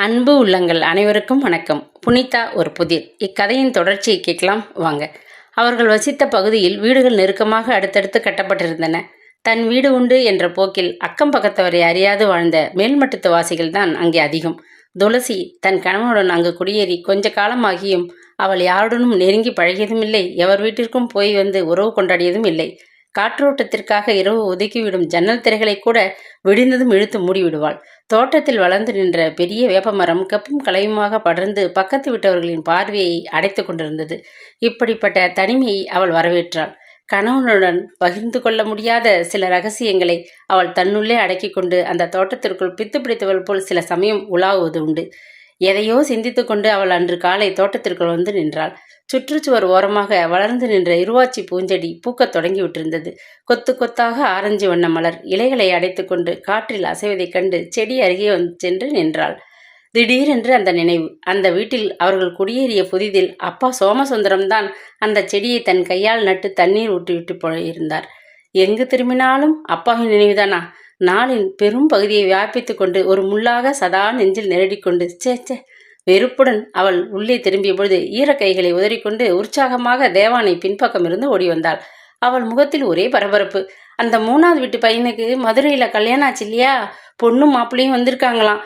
அன்பு உள்ளங்கள் அனைவருக்கும் வணக்கம். புனிதா ஒரு புதிர். இக்கதையின் தொடர்ச்சியை கேட்கலாம் வாங்க. அவர்கள் வசித்த பகுதியில் வீடுகள் நெருக்கமாக அடுத்தடுத்து கட்டப்பட்டிருந்தன. தன் வீடு உண்டு என்ற போக்கில் அக்கம் பக்கத்தவரை அறியாது வாழ்ந்த மேல்மட்டத்து வாசிகள் தான் அங்கே அதிகம். துளசி தன் கணவனுடன் அங்கு குடியேறி கொஞ்ச காலமாகியும் அவள் யாருடனும் நெருங்கி பழகியதும் இல்லை, எவர் வீட்டிற்கும் போய் வந்து உறவு கொண்டாடியதும் இல்லை. காற்றோட்டத்திற்காக இரவு ஒதுக்கிவிடும் ஜன்னல் திரைகளை கூட விடிந்ததும் இழுத்து மூடிவிடுவாள். தோட்டத்தில் வளர்ந்து நின்ற பெரிய வேப்பமரம் கப்பும் கலையுமாக படர்ந்து பக்கத்து விட்டவர்களின் பார்வையை அடைத்து கொண்டிருந்தது. இப்படிப்பட்ட தனிமையை அவள் வரவேற்றாள். கணவனுடன் பகிர்ந்து கொள்ள முடியாத சில ரகசியங்களை அவள் தன்னுள்ளே அடக்கி கொண்டு அந்த தோட்டத்திற்குள் பித்து பிடித்தவள் போல் சில சமயம் உலாவுவது உண்டு. எதையோ சிந்தித்து கொண்டு அவள் அன்று காலை தோட்டத்திற்குள் வந்து நின்றாள். சுற்றுச்சுவர் ஓரமாக வளர்ந்து நின்ற இருவாச்சி பூஞ்செடி பூக்கத் தொடங்கிவிட்டிருந்தது. கொத்து கொத்தாக ஆரஞ்சு வண்ண மலர் இலைகளை அடைத்து கொண்டு காற்றில் அசைவதைக் கண்டு செடி அருகே சென்று நின்றாள். திடீரென்று அந்த நினைவு. அந்த வீட்டில் அவர்கள் குடியேறிய புதிதில் அப்பா சோமசுந்தரம்தான் அந்த செடியை தன் கையால் நட்டு தண்ணீர் ஊட்டிவிட்டு போயிருந்தார். எங்கு திரும்பினாலும் அப்பாவின் நினைவுதானா? நாளின் பெரும் பகுதியை வியாபித்து கொண்டு ஒரு முள்ளாக சதா நெஞ்சில் நெருடிக்கொண்டு சே வெறுப்புடன் அவள் உள்ளே திரும்பிய பொழுது ஈரக்கைகளை உதறிக்கொண்டு உற்சாகமாக தேவானை பின்பக்கம் இருந்து ஓடி வந்தாள். அவள் முகத்தில் ஒரே பரபரப்பு. அந்த 3வது வீட்டு பையனுக்கு மதுரையில கல்யாணம் ஆச்சு இல்லையா? பொண்ணும் மாப்பிள்ளையும் வந்திருக்காங்களாம்.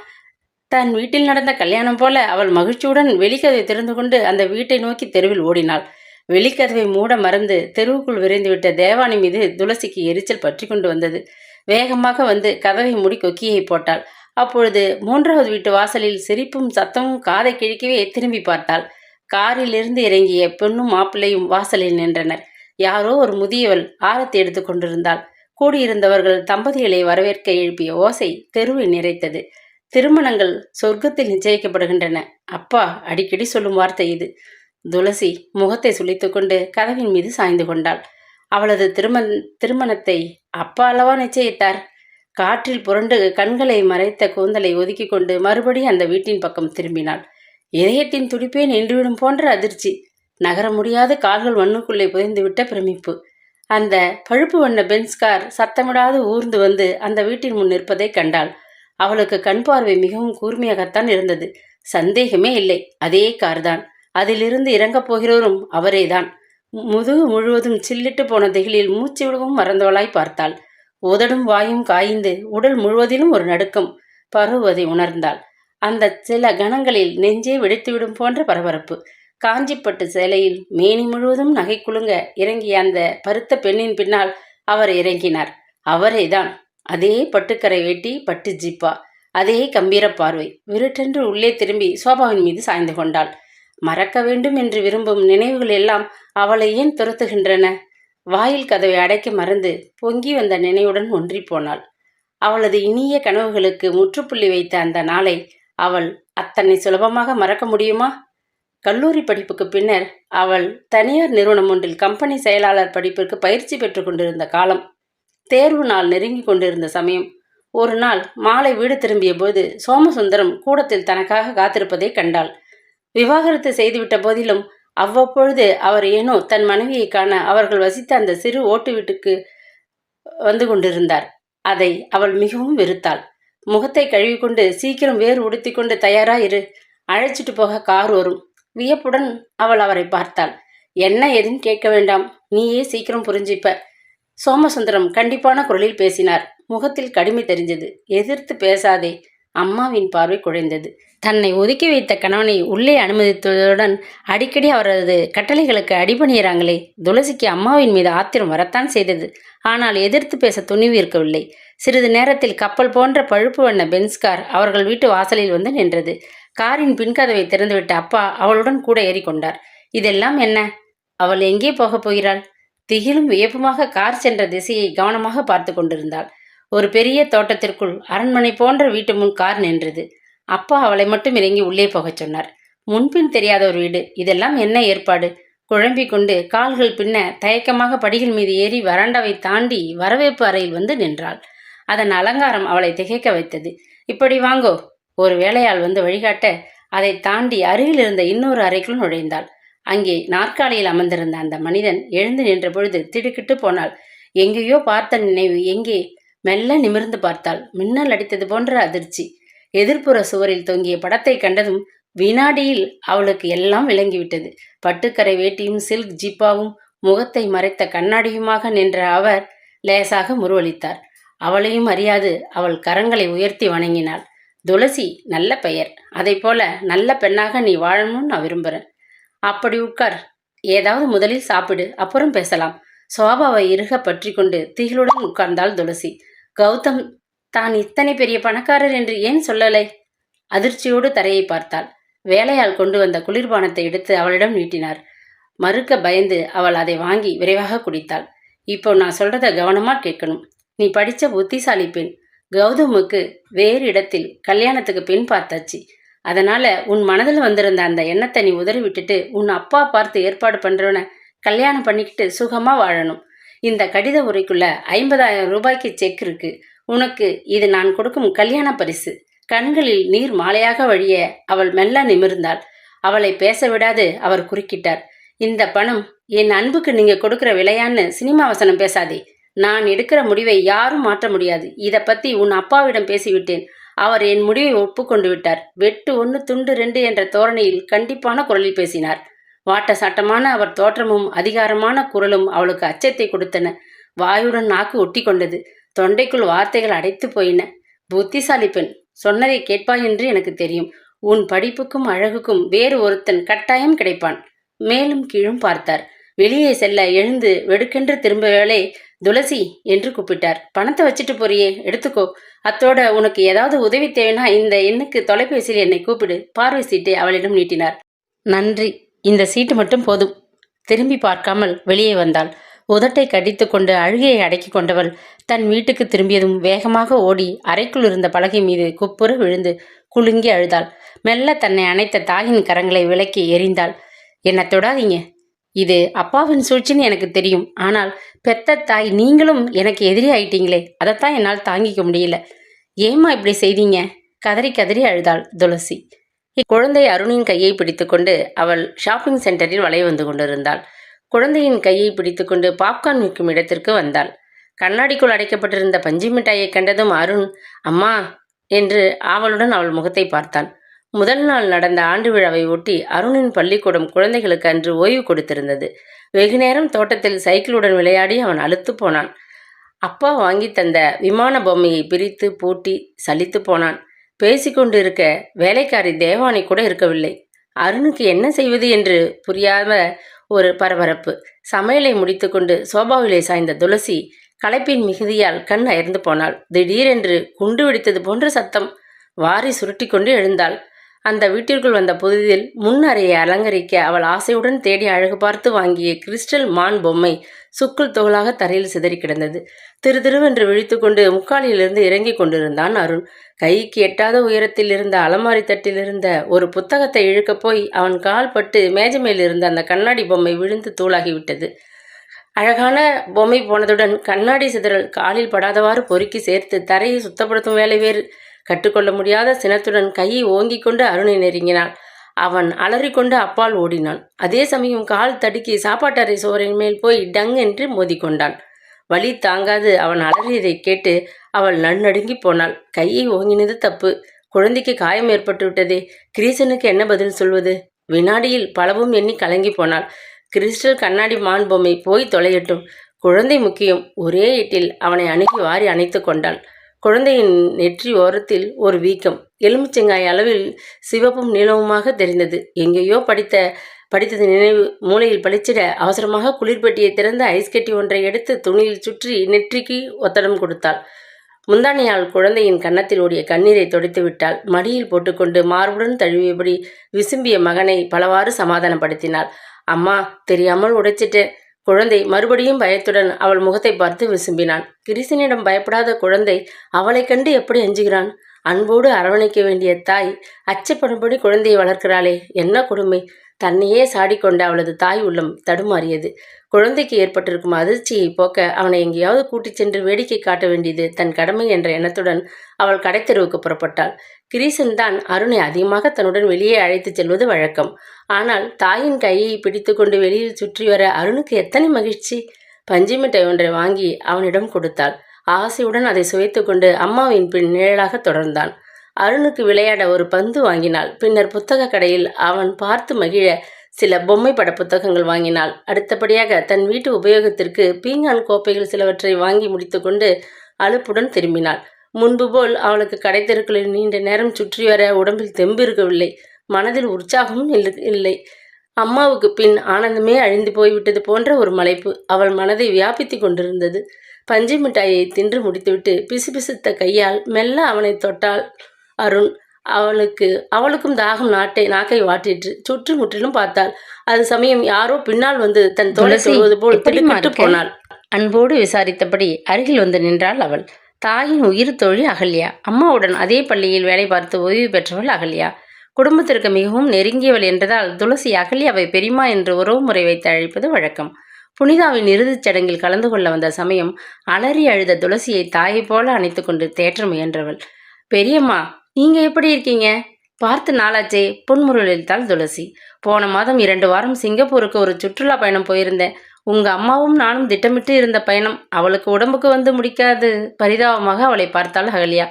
தன் வீட்டில் நடந்த கல்யாணம் போல அவள் மகிழ்ச்சியுடன் வெளிக்கதவை திறந்து கொண்டு அந்த வீட்டை நோக்கி தெருவில் ஓடினாள். வெளிக்கதவை மூட மறந்து தெருவுக்குள் விரைந்துவிட்ட தேவானி மீது துளசிக்கு எரிச்சல் பற்றி கொண்டு வந்தது. வேகமாக வந்து கதவை மூடி கொக்கியை போட்டாள். அப்பொழுது 3வது வீட்டு வாசலில் சிரிப்பும் சத்தமும் காதை கிழிக்கவே திரும்பி பார்த்தாள். காரிலிருந்து இறங்கிய பெண்ணும் மாப்பிள்ளையும் வாசலில் நின்றனர். யாரோ ஒரு முதியவள் ஆரத்தி எடுத்து கொண்டிருந்தாள். கூடியிருந்தவர்கள் தம்பதிகளை வரவேற்க எழுப்பிய ஓசை தெருவை நிறைத்தது. திருமணங்கள் சொர்க்கத்தில் நிச்சயிக்கப்படுகின்றன. அப்பா அடிக்கடி சொல்லும் வார்த்தை இது. துளசி முகத்தை சுளித்து கொண்டு கதவின் மீது சாய்ந்து கொண்டாள். அவளது திருமணத்தை அப்பா அல்லவா நிச்சயித்தார்? காற்றில் புரண்டு கண்களை மறைத்த கூந்தலை ஒதுக்கி கொண்டு மறுபடி அந்த வீட்டின் பக்கம் திரும்பினாள். இதயத்தின் துடிப்பே நின்றுவிடும் போன்ற அதிர்ச்சி. நகர முடியாத கால்கள் மண்ணுக்குள்ளே புதைந்துவிட்ட பிரமிப்பு. அந்த பழுப்பு வண்ண பென்ஸ்கார் சத்தமிடாது ஊர்ந்து வந்து அந்த வீட்டின் முன் நிற்பதை கண்டாள். அவளுக்கு கண் பார்வை மிகவும் கூர்மையாகத்தான் இருந்தது. சந்தேகமே இல்லை, அதே கார்தான். அதிலிருந்து இறங்கப் போகிறவரும் அவரேதான். முதுகு முழுவதும் சில்லிட்டு போன திகிலில் மூச்சு விடவும் மறந்தவளாய் பார்த்தாள். உதடும் வாயும் காய்ந்து உடல் முழுவதிலும் ஒரு நடுக்கம் பரவுவதை உணர்ந்தாள். அந்த சில கணங்களில் நெஞ்சே வெடித்துவிடும் போன்ற பரபரப்பு. காஞ்சிப்பட்டு சேலையில் மேனி முழுவதும் நகை குலுங்க இறங்கிய அந்த பருத்த பெண்ணின் பின்னால் அவர் இறங்கினார். அவரேதான். அதே பட்டுக்கரை வேட்டி, பட்டு ஜிப்பா, அதே கம்பீர பார்வை. விருட்டென்று உள்ளே திரும்பி சோபாவின் மீது சாய்ந்து கொண்டாள். மறக்க வேண்டும் என்று விரும்பும் நினைவுகள் எல்லாம் அவளை ஏன் துரத்துகின்றன? வாயில் கதவை அடைக்க மறந்து பொங்கி வந்த நினைவுடன் ஒன்றி போனாள். அவளது இனிய கனவுகளுக்கு முற்றுப்புள்ளி வைத்த அந்த நாளை அவள் அத்தனை சுலபமாக மறக்க முடியுமா? கல்லூரி படிப்புக்கு பின்னர் அவள் தனியார் நிறுவனம் ஒன்றில் கம்பெனி செயலாளர் படிப்பிற்கு பயிற்சி பெற்று கொண்டிருந்த காலம். தேர்வு நாள் நெருங்கி கொண்டிருந்த சமயம். ஒரு நாள் மாலை வீடு திரும்பிய போது சோமசுந்தரம் கூடத்தில் தனக்காக காத்திருப்பதை கண்டாள். விவாகரத்து செய்துவிட்ட போதிலும் அவ்வப்பொழுது அவர் ஏனோ தன் மனைவியை காண அவர்கள் வசித்த அந்த சிறு ஓட்டு வீட்டுக்கு வந்து கொண்டிருந்தார். அதை அவள் மிகவும் வெறுத்தாள். முகத்தை கழுவிக்கொண்டு சீக்கிரம் வேறு உடுத்தி கொண்டு தயாராயிரு, அழைச்சிட்டு போக கார் வரும். வியப்புடன் அவள் அவரை பார்த்தாள். என்ன ஏதுன்னு கேட்க வேண்டாம், நீயே சீக்கிரம் புரிஞ்சிப்ப. சோமசுந்தரம் கண்டிப்பான குரலில் பேசினார். முகத்தில் கடுமை தெரிஞ்சது. எதிர்த்து பேசாதே. அம்மாவின் பார்வை குழைந்தது. தன்னை ஒதுக்கி வைத்த கணவனை உள்ளே அனுமதித்ததுடன் அடிக்கடி அவரது கட்டளைகளுக்கு அடிபணிகிறாங்களே. துளசிக்கு அம்மாவின் மீது ஆத்திரம் வரத்தான் செய்தது. ஆனால் எதிர்த்து பேச துணிவு இருக்கவில்லை. சிறிது நேரத்தில் கப்பல் போன்ற பழுப்பு வண்ண பென்ஸ்கார் அவர்கள் வீட்டு வாசலில் வந்து நின்றது. காரின் பின்கதவை திறந்துவிட்ட அப்பா அவளுடன் கூட ஏறிக்கொண்டார். இதெல்லாம் என்ன? அவள் எங்கே போகப் போகிறாள்? திகிலும் வியப்புமாக கார் சென்ற திசையை கவனமாக பார்த்து கொண்டிருந்தாள். ஒரு பெரிய தோட்டத்திற்குள் அரண்மனை போன்ற வீட்டு முன் கார் நின்றது. அப்பா அவளை மட்டும் இறங்கி உள்ளே போகச் சொன்னார். முன்பின் தெரியாத ஒரு வீடு. இதெல்லாம் என்ன ஏற்பாடு? குழம்பிக் கொண்டு கால்கள் பின்ன தயக்கமாக படிகள் மீது ஏறி வராண்டாவை தாண்டி வரவேற்பு அறையில் வந்து நின்றாள். அதன் அலங்காரம் அவளை திகைக்க வைத்தது. இப்படி வாங்கோ. ஒரு வேலையாள் வந்து வழிகாட்ட அதை தாண்டி அருகில் இருந்த இன்னொரு அறைக்குள் நுழைந்தாள். அங்கே நாற்காலியில் அமர்ந்திருந்த அந்த மனிதன் எழுந்து நின்ற பொழுது திடுக்கிட்டு போனாள். எங்கேயோ பார்த்த நினைவு எங்கே? மெல்ல நிமிர்ந்து பார்த்தாள். மின்னல் அடித்தது போன்ற அதிர்ச்சி. எதிர்ப்புற சுவரில் தொங்கிய படத்தை கண்டதும் வினாடியில் அவளுக்கு எல்லாம் விளங்கிவிட்டது. பட்டுக்கரை வேட்டியும் சில்க் ஜிப்பாவும் முகத்தை மறைத்த கண்ணாடியுமாக நின்ற அவர் லேசாக முருவளித்தார். அவளையும் அறியாது அவள் கரங்களை உயர்த்தி வணங்கினாள். துளசி, நல்ல பெயர். அதை போல நல்ல பெண்ணாக நீ வாழணும்னு நான் விரும்புகிறேன். அப்படி உட்கார். ஏதாவது முதலில் சாப்பிடு, அப்புறம் பேசலாம். சோபாவை இறுக பற்றி கொண்டு திகிலுடன் உட்கார்ந்தாள் துளசி. கௌதம் தான் இத்தனை பெரிய பணக்காரர் என்று ஏன் சொல்லலை? அதிர்ச்சியோடு தரையை பார்த்தாள். வேலையால் கொண்டு வந்த குளிர்பானத்தை எடுத்து அவளிடம் நீட்டினார். மறுக்க பயந்து அவள் அதை வாங்கி விரைவாக குடித்தாள். இப்போ நான் சொல்றத கவனமா கேட்கணும். நீ படிச்ச புத்திசாலி பெண். கௌதமுக்கு வேறு இடத்தில் கல்யாணத்துக்கு பெண் பார்த்தாச்சு. அதனால உன் மனதில் வந்திருந்த அந்த எண்ணத்தை நீ உதறி விட்டுட்டு உன் அப்பா பார்த்து ஏற்பாடு பண்றவன கல்யாணம் பண்ணிக்கிட்டு சுகமா வாழணும். இந்த கடித உரைக்குள்ள 50,000 ரூபாய்க்கு செக் இருக்கு. உனக்கு இது நான் கொடுக்கும் கல்யாண பரிசு. கண்களில் நீர் மாலையாக வழிய அவள் மெல்ல நிமிர்ந்தாள். அவளை பேச விடாது அவர் குறுக்கிட்டார். இந்த பணம் என் அன்புக்கு நீங்க கொடுக்கிற விலையான்னு சினிமா வசனம் பேசாதே. நான் எடுக்கிற முடிவை யாரும் மாற்ற முடியாது. இதை பத்தி உன் அப்பாவிடம் பேசிவிட்டேன். அவர் என் முடிவை ஒப்புக்கொண்டு விட்டார். வெட்டு 1 துண்டு 2 என்ற தோரணையில் கண்டிப்பான குரலில் பேசினார். வாட்ட சாட்டமான அவர் தோற்றமும் அதிகாரமான குரலும் அவளுக்கு அச்சத்தை கொடுத்தன. வாயுடன் நாக்கு ஒட்டி கொண்டது. தொண்டைக்குள் வார்த்தைகள் அடைத்து போயின. புத்திசாலி பெண், சொன்னதை கேட்பாய் என்று எனக்கு தெரியும். உன் படிப்புக்கும் அழகுக்கும் வேறு ஒருத்தன் கட்டாயம் கிடைப்பான். மேலும் கீழும் பார்த்தார். வெளியே செல்ல எழுந்து வெடுக்கென்று திரும்ப வேளை துளசி என்று கூப்பிட்டார். பணத்தை வச்சுட்டு போறியே, எடுத்துக்கோ. அத்தோட உனக்கு ஏதாவது உதவி தேவைன்னா இந்த எண்ணுக்கு தொலைபேசியில் என்னை கூப்பிடு. பார்வை சீட்டை அவளிடம் நீட்டினார். நன்றி, இந்த சீட்டு மட்டும் போதும். திரும்பி பார்க்காமல் வெளியே வந்தாள். உதட்டை கடித்து கொண்டு அழுகையை அடக்கி கொண்டவள் தன் வீட்டுக்கு திரும்பியதும் வேகமாக ஓடி அறைக்குள் இருந்த பலகை மீது குப்புற விழுந்து குலுங்கி அழுதாள். மெல்ல தன்னை அணைத்த தாயின் கரங்களை விலக்கி எறிந்தாள். என்னை தொடாதீங்க. இது அப்பாவின் சூழ்ச்சின்னு எனக்கு தெரியும். ஆனால் பெத்த தாய் நீங்களும் எனக்கு எதிரி ஆயிட்டீங்களே, அதைத்தான் என்னால் தாங்கிக்க முடியல. ஏம்மா இப்படி செய்தீங்க? கதறி கதறி அழுதாள் துளசி. இக்குழந்தை அருணின் கையை பிடித்துக்கொண்டு அவள் ஷாப்பிங் சென்டரில் வளைய வந்து கொண்டிருந்தாள். குழந்தையின் கையை பிடித்துக்கொண்டு பாப்கார்ன் விற்கும் இடத்திற்கு வந்தாள். கண்ணாடிக்குள் அடைக்கப்பட்டிருந்த பஞ்சு மிட்டாயை கண்டதும் அருண் அம்மா என்று ஆவலுடன் அவள் முகத்தை பார்த்தான். முதல் நாள் நடந்த ஆண்டு விழாவை ஒட்டி அருணின் பள்ளிக்கூடம் குழந்தைகளுக்கு அன்று ஓய்வு கொடுத்திருந்தது. வெகு நேரம் தோட்டத்தில் சைக்கிளுடன் விளையாடி அவன் அலுத்து போனான். அப்பா வாங்கி தந்த விமான பொம்மையை பிரித்து பூட்டி சலித்து போனான். பேசிக்கொண்டு இருக்க வேலைக்காரி தேவானி கூட இருக்கவில்லை. அருணுக்கு என்ன செய்வது என்று புரியாத ஒரு பரபரப்பு. சமையலை முடித்துக்கொண்டு சோபாவிலே சாய்ந்த துளசி களைப்பின் மிகுதியால் கண் அயர்ந்து போனாள். திடீரென்று குண்டு வெடித்தது போன்ற சத்தம். வாரி சுருட்டி கொண்டு எழுந்தாள். அந்த வீட்டிற்குள் வந்த புதிதில் முன் அறையை அலங்கரிக்க அவள் ஆசையுடன் தேடி அழகு பார்த்து வாங்கிய கிறிஸ்டல் மான் பொம்மை சுக்குள் தொகலாக தரையில் சிதறி கிடந்தது. திருதிருவென்று விழித்துக்கொண்டு முக்காலியிலிருந்து இறங்கி கொண்டிருந்தான் அருண். கைக்கு எட்டாத உயரத்தில் இருந்த அலமாரி தட்டில் இருந்த ஒரு புத்தகத்தை இழுக்கப் போய் அவன் கால் பட்டு மேஜை மேல் இருந்த அந்த கண்ணாடி பொம்மை விழுந்து தூளாகிவிட்டது. அழகான பொம்மை போனதுடன் கண்ணாடி சிதறல் காலில் படாதவாறு பொறுக்கி சேர்த்து தரையை சுத்தப்படுத்தும் வேலை வேறு. கட்டுக்கொள்ள முடியாத சினத்துடன் கையை ஓங்கிக் கொண்டு அருணை நெருங்கினாள். அவன் அலறிக்கொண்டு அப்பால் ஓடினான். அதே சமயம் கால் தடுக்கி சாப்பாட்டறை சோரின் மேல் போய் டங் என்று மோதிக்கொண்டான். வலி தாங்காது அவன் அலறியதை கேட்டு அவள் நடுநடுங்கி போனாள். கையை ஓங்கினது தப்பு. குழந்தைக்கு காயம் ஏற்பட்டு விட்டதே. கிரீசனுக்கு என்ன பதில் சொல்வது? வினாடியில் பலவும் எண்ணி கலங்கி போனாள். கிறிஸ்டல் கண்ணாடி மான் பொம்மை போய் தொலையட்டும், குழந்தை முக்கியம். ஒரே எட்டில் அவனை அணுகி வாரி அணைத்து கொண்டாள். குழந்தையின் நெற்றி ஓரத்தில் ஒரு வீக்கம். எலுமிச்சங்காய் அளவில் சிவப்பும் நீளவுமாக தெரிந்தது. எங்கேயோ படித்தது நினைவு மூளையில் பளிச்சிட அவசரமாக குளிர்பெட்டியை திறந்து ஐஸ் கட்டி ஒன்றை எடுத்து துணியில் சுற்றி நெற்றிக்கு ஒத்தடம் கொடுத்தாள். முந்தானையால் குழந்தையின் கன்னத்தில் ஓடிய கண்ணீரை துடைத்து விட்டாள். மடியில் போட்டுக்கொண்டு மார்புடன் தழுவியபடி விசும்பிய மகனை பலவாறு சமாதானப்படுத்தினாள். அம்மா, தெரியாமல் உடைச்சிட்டேன். குழந்தை மறுபடியும் பயத்துடன் அவள் முகத்தை பார்த்து விசும்பினான். கிரிசனிடம் பயப்படாத குழந்தை அவளை கண்டு எப்படி அஞ்சுகிறான்? அன்போடு அரவணைக்க வேண்டிய தாய் அச்சப்படும்படி குழந்தையை வளர்க்கிறாளே, என்ன கொடுமை! தன்னையே சாடிக்கொண்ட அவளது தாய் உள்ளம் தடுமாறியது. குழந்தைக்கு ஏற்பட்டிருக்கும் அதிர்ச்சியை போக்க அவனை எங்கேயாவது கூட்டிச் சென்று வேடிக்கை காட்ட வேண்டியது தன் கடமை என்ற எண்ணத்துடன் அவள் கடைத்தெருவுக்கு புறப்பட்டாள். கிரீசன் தான் அருணை அதிகமாக தன்னுடன் வெளியே அழைத்துச் செல்வது வழக்கம். ஆனால் தாயின் கையை பிடித்து கொண்டு வெளியில் சுற்றி வர அருணுக்கு எத்தனை மகிழ்ச்சி! பஞ்சு மிட்டாய் ஒன்றை வாங்கி அவனிடம் கொடுத்தாள். ஆசையுடன் அதை சுவைத்து கொண்டு அம்மாவின் பின் நிழலாக தொடர்ந்தான். அருணுக்கு விளையாட ஒரு பந்து வாங்கினாள். பின்னர் புத்தக கடையில் அவன் பார்த்து மகிழ சில பொம்மை பட புத்தகங்கள் வாங்கினாள். அடுத்தபடியாக தன் வீட்டு உபயோகத்திற்கு பீங்கான் கோப்பைகள் சிலவற்றை வாங்கி முடித்துக்கொண்டு அலுப்புடன் திரும்பினாள். முன்பு போல் அவளுக்கு கடை தெருக்களில் நீண்ட நேரம் சுற்றி வர உடம்பில் தெம்பு இருக்கவில்லை. மனதில் உற்சாகமும் இல்லை. அம்மாவுக்கு பின் ஆனந்தமே அழிந்து போய்விட்டது போன்ற ஒரு மலைப்பு அவள் மனதை வியாபித்து கொண்டிருந்தது. பஞ்சு மிட்டாயை தின்று முடித்துவிட்டு பிசுபிசுத்த கையால் மெல்ல அவனை தொட்டாள் அருண். அவளுக்கும் தாகம் நாக்கை வாட்டிற்று. சுற்றி முற்றிலும் பார்த்தாள். அது சமயம் யாரோ பின்னால் வந்து தன் தோலை சொல்வது போல் திடுக்கிட்டு போனாள். அன்போடு விசாரித்தபடி அருகில் வந்து நின்றாள் அவள். தாயின் உயிர் தோழி அகல்யா. அம்மாவுடன் அதே பள்ளியில் வேலை பார்த்து ஓய்வு பெற்றவள் அகல்யா. குடும்பத்திற்கு மிகவும் நெருங்கியவள் என்றதால் துளசி அகல்யாவை பெரியம்மா என்று உறவு முறை வைத்து அழைப்பது வழக்கம். புனிதாவின் இறுதிச் சடங்கில் கலந்து கொள்ள வந்த சமயம் அலறி அழுத துளசியை தாயை போல அணைத்து கொண்டு தேற்ற முயன்றவள். பெரியம்மா, நீங்க எப்படி இருக்கீங்க? பார்த்து நாளாச்சே, புன்முறுவலித்தாள் துளசி. போன மாதம் 2 வாரம் சிங்கப்பூருக்கு ஒரு சுற்றுலா பயணம் போயிருந்தேன். உங்க அம்மாவும் நானும் திட்டமிட்டு இருந்த பயணம் அவளுக்கு உடம்புக்கு வந்து முடிக்காது. பரிதாபமாக அவளை பார்த்தாள் அகல்யா.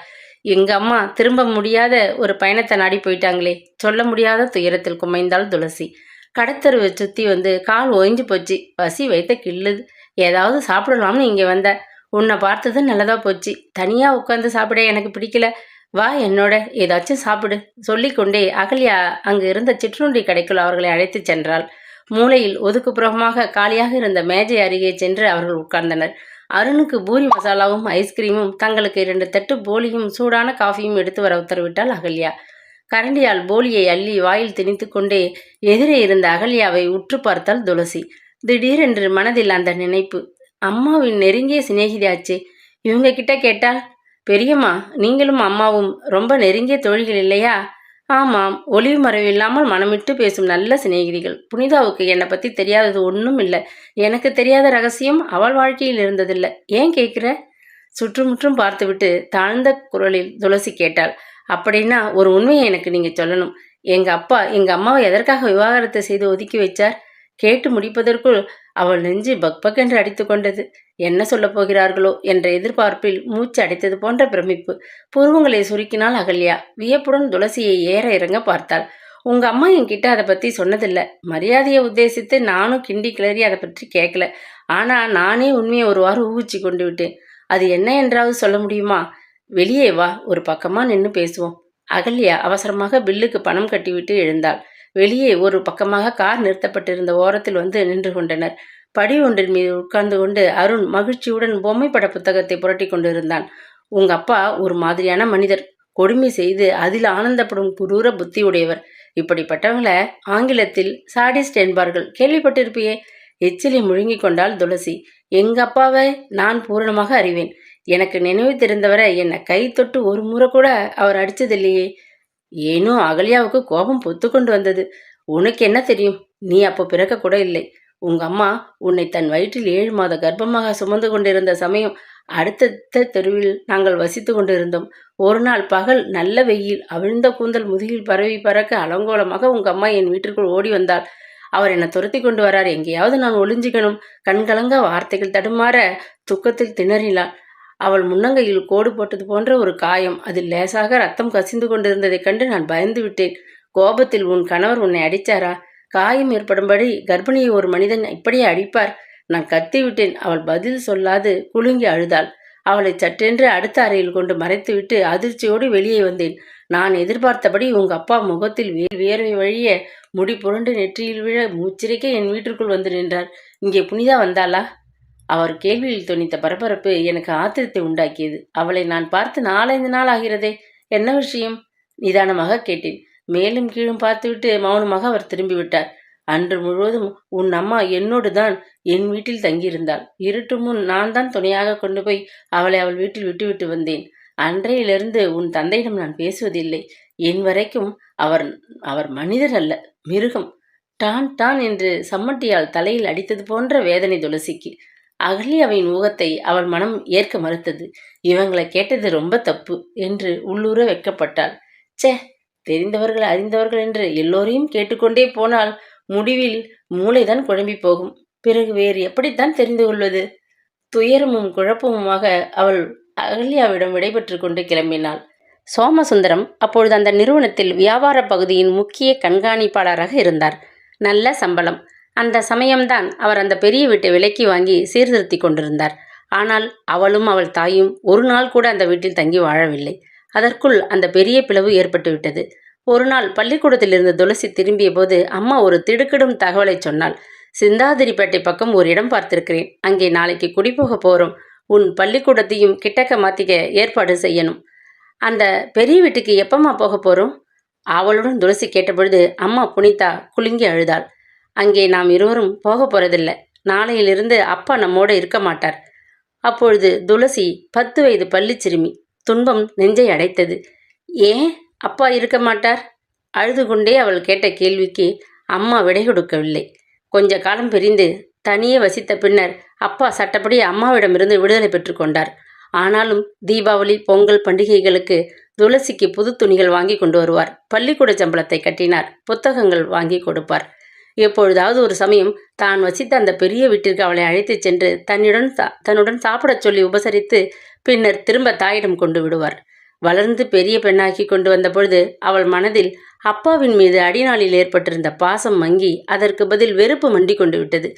எங்க அம்மா திரும்ப முடியாத ஒரு பயணத்தை நாடி போயிட்டாங்களே. சொல்ல முடியாத துயரத்தில் குமைந்தாள் துளசி. கடத்தருவை சுற்றி வந்து கால் ஓய்ஞ்சு போச்சு. பசி வைத்த கிள்ளுது. ஏதாவது சாப்பிடலாம்னு இங்கே வந்த. உன்னை பார்த்தது நல்லதா போச்சு. தனியாக உட்காந்து சாப்பிட எனக்கு பிடிக்கல. வா என்னோட, ஏதாச்சும் சாப்பிடு. சொல்லிக்கொண்டே அகல்யா அங்கு இருந்த சிற்றுண்டி கடைக்குள் அவர்களை அழைத்து சென்றாள். மூலையில் ஒதுக்குப்புறமாக காலியாக இருந்த மேஜை அருகே சென்று அவர்கள் உட்கார்ந்தனர். அருணுக்கு பூரி மசாலாவும் ஐஸ்கிரீமும், தங்களுக்கு 2 தட்டு போலியும் சூடான காஃபியும் எடுத்து வர உத்தரவிட்டாள் அகல்யா. கரண்டியால் போலியை அள்ளி வாயில் திணித்து கொண்டே எதிரே இருந்த அகல்யாவை உற்று பார்த்தாள் துளசி. திடீரென்று மனதில் அந்த நினைப்பு. அம்மாவின் நெருங்கிய சிநேகிதாச்சே, இவங்க கிட்ட கேட்டால், பெரியம்மா, நீங்களும் அம்மாவும் ரொம்ப நெருங்கிய தோழிகள் இல்லையா? ஆமாம், ஒளிவு மறைவில்லாமல் மனமிட்டு பேசும் நல்ல சிநேகிதிகள். புனிதாவுக்கு என்னை பற்றி தெரியாதது ஒன்றும் இல்லை. எனக்கு தெரியாத ரகசியம் அவள் வாழ்க்கையில் இருந்ததில்லை. ஏன் கேட்குற? சுற்றுமுற்றும் பார்த்துவிட்டு தாழ்ந்த குரலில் துளசி கேட்டாள். அப்படின்னா ஒரு உண்மையை எனக்கு நீங்கள் சொல்லணும். எங்கள் அம்மாவை எதற்காக விவாகரத்தை செய்து ஒதுக்கி வச்சார்? கேட்டு முடிப்பதற்குள் அவள் நெஞ்சு பக் என்று அடித்து கொண்டது. என்ன சொல்லப் போகிறார்களோ என்ற எதிர்பார்ப்பில் மூச்சு அடைத்தது போன்ற பிரமிப்பு. புருவங்களை சுருக்கினாள் அகல்யா. வியப்புடன் துளசியை ஏற இறங்க பார்த்தாள். உங்க அம்மா என்கிட்ட அதை பற்றி சொன்னதில்லை. மரியாதையை உத்தேசித்து நானும் கிண்டி கிளறி அதை பற்றி கேட்கல. ஆனால் நானே உண்மையை ஒருவாறு ஊகிச்சு கொண்டு விட்டேன். அது என்ன என்றாவது சொல்ல முடியுமா? வெளியே வா, ஒரு பக்கமாக நின்று பேசுவோம். அகல்யா அவசரமாக பில்லுக்கு பணம் கட்டிவிட்டு எழுந்தாள். வெளியே ஒரு பக்கமாக கார் நிறுத்தப்பட்டிருந்த ஓரத்தில் வந்து நின்று கொண்டனர். படி ஒன்றின் மீது உட்கார்ந்து கொண்டு அருண் மகிழ்ச்சியுடன் பொம்மை பட புத்தகத்தை புரட்டி கொண்டிருந்தான். உங்க அப்பா ஒரு மாதிரியான மனிதர். கொடுமை செய்து அதில் ஆனந்தப்படும் குரூர புத்தி உடையவர். இப்படிப்பட்டவங்களை ஆங்கிலத்தில் சாடிஸ்ட் என்பார்கள். கேள்விப்பட்டிருப்பியே. எச்சிலை முழுங்கி கொண்டாள் துளசி. எங்க அப்பாவை நான் பூரணமாக அறிவேன். எனக்கு நினைவு தெரிந்தவரை என்னை கை தொட்டு ஒரு முறை கூட அவர் அடித்ததில்லையே. ஏனோ அகல்யாவுக்கு கோபம் பொத்து கொண்டு வந்தது. உனக்கு என்ன தெரியும்? நீ அப்போ பிறக்க கூட இல்லை. உங்க அம்மா உன்னை தன் வயிற்றில் 7 மாத கர்ப்பமாக சுமந்து கொண்டிருந்த சமயம் அடுத்த தெருவில் நாங்கள் வசித்து கொண்டிருந்தோம். ஒரு நாள் பகல் நல்ல வெயில். அவிழ்ந்த கூந்தல் முதுகில் பரவி பறக்க அலங்கோலமாக உங்க அம்மா என் வீட்டிற்குள் ஓடி வந்தாள். அவர் என்னை துரத்தி கொண்டு வரார். எங்கேயாவது நான் ஒளிஞ்சிக்கணும். கண்கலங்க வார்த்தைகள் தடுமாற துக்கத்தில் திணறினாள். அவள் முன்னங்கையில் கோடு போட்டது போன்ற ஒரு காயம். அதில் லேசாக ரத்தம் கசிந்து கொண்டிருந்ததைக் கண்டு நான் பயந்து விட்டேன். கோபத்தில் உன் கணவர் உன்னை அடித்தாரா? காயம் ஏற்படும்படி கர்ப்பிணியை ஒரு மனிதன் இப்படியே அடிப்பார்? நான் கத்திவிட்டேன். அவள் பதில் சொல்லாது குலுங்கி அழுதாள். அவளை சற்றென்று அடுத்த அறையில் கொண்டு மறைத்துவிட்டு அதிர்ச்சியோடு வெளியே வந்தேன். நான் எதிர்பார்த்தபடி உங்க அப்பா முகத்தில் வியர்வை வழிய முடி புரண்டு நெற்றியில் விழ மூச்சிறைக்க என் வீட்டிற்குள் வந்து நின்றார். இங்கே புனிதா வந்தாளா? அவர் கேள்வியில் துணித்த பரபரப்பு எனக்கு ஆத்திரத்தை உண்டாக்கியது. அவளை நான் பார்த்து 4-5 நாள் ஆகிறதே. என்ன விஷயம்? நிதானமாக கேட்டேன். மேலும் கீழும் பார்த்துவிட்டு மௌனமாக அவர் திரும்பிவிட்டார். அன்று முழுவதும் உன் அம்மா என்னோடு தான் என் வீட்டில் தங்கியிருந்தாள். இருட்டு முன் நான் தான் துணையாக கொண்டு போய் அவளை அவள் வீட்டில் விட்டுவிட்டு வந்தேன். அன்றையிலிருந்து உன் தந்தையிடம் நான் பேசுவதில்லை. என் வரைக்கும் அவர் மனிதர் அல்ல, மிருகம். டான் டான் என்று சம்மட்டியால் தலையில் அடித்தது போன்ற வேதனை துளசிக்கு. அகல்யாவின் ஊகத்தை அவள் மனம் ஏற்க மறுத்தது. இவங்களை கேட்டது ரொம்ப தப்பு என்று உள்ளூர வெட்கப்பட்டாள். சே, தெரிந்தவர்கள் அறிந்தவர்கள் என்று எல்லோரையும் கேட்டுக்கொண்டே போனால் முடிவில் மூளைதான் குழம்பி போகும். பிறகு வேறு எப்படித்தான் தெரிந்து கொள்வது? துயரமும் குழப்பமுமாக அவள் அகல்யாவிடம் விடைபெற்று கொண்டு கிளம்பினாள். சோமசுந்தரம் அப்பொழுது அந்த நிறுவனத்தில் வியாபார பகுதியின் முக்கிய கண்காணிப்பாளராக இருந்தார். நல்ல சம்பளம். அந்த சமயம்தான் அவர் அந்த பெரிய வீட்டை விலைக்கு வாங்கி சீர்திருத்தி கொண்டிருந்தார். ஆனால் அவளும் அவள் தாயும் ஒரு நாள் கூட அந்த வீட்டில் தங்கி வாழவில்லை. அதற்குள் அந்த பெரிய பிளவு ஏற்பட்டு விட்டது. ஒரு நாள் பள்ளிக்கூடத்திலிருந்து துளசி திரும்பிய போது அம்மா ஒரு திடுக்கிடும் தகவலை சொன்னாள். சிந்தாதிரிப்பேட்டை பக்கம் ஒரு இடம் பார்த்திருக்கிறேன். அங்கே நாளைக்கு குடிபோக போகிறோம். உன் பள்ளிக்கூடத்தையும் கிட்டக்க மாற்றிக்க ஏற்பாடு செய்யணும். அந்த பெரிய வீட்டுக்கு எப்பம்மா போக போகிறோம்? அவளுடன் துளசி கேட்டபொழுது அம்மா புனிதா குலுங்கி அழுதாள். அங்கே நாம் இருவரும் போக போகிறதில்லை. நாளையிலிருந்து அப்பா நம்மோடு இருக்க மாட்டார். அப்பொழுது துளசி 10 வயது பள்ளி சிறுமி. துன்பம் நெஞ்சை அடைத்தது. ஏன் அப்பா இருக்க மாட்டார்? அழுது கொண்டே அவள் கேட்ட கேள்விக்கு அம்மா விடை கொடுக்கவில்லை. கொஞ்ச காலம் பிரிந்து தனியே வசித்த பின்னர் அப்பா சட்டப்படி அம்மாவிடமிருந்து விடுதலை பெற்றுக்கொண்டார். ஆனாலும் தீபாவளி பொங்கல் பண்டிகைகளுக்கு துளசிக்கு புது துணிகள் வாங்கி கொண்டு வருவார். பள்ளிக்கூட சம்பளத்தை கட்டினார். புத்தகங்கள் வாங்கி கொடுப்பார். எப்பொழுதாவது ஒரு சமயம் தான் வசித்த அந்த பெரிய வீட்டிற்கு அவளை அழைத்துச் சென்று தன்னுடன் சாப்பிடச் சொல்லி உபசரித்து பின்னர் திரும்ப தாயிடம் கொண்டு விடுவார். வளர்ந்து பெரிய பெண்ணாக்கி கொண்டு வந்த பொழுது அவள் மனதில் அப்பாவின் மீது அடிநாளில் ஏற்பட்டிருந்த பாசம் மங்கி அதற்கு பதில் வெறுப்பு மண்டி கொண்டு விட்டது.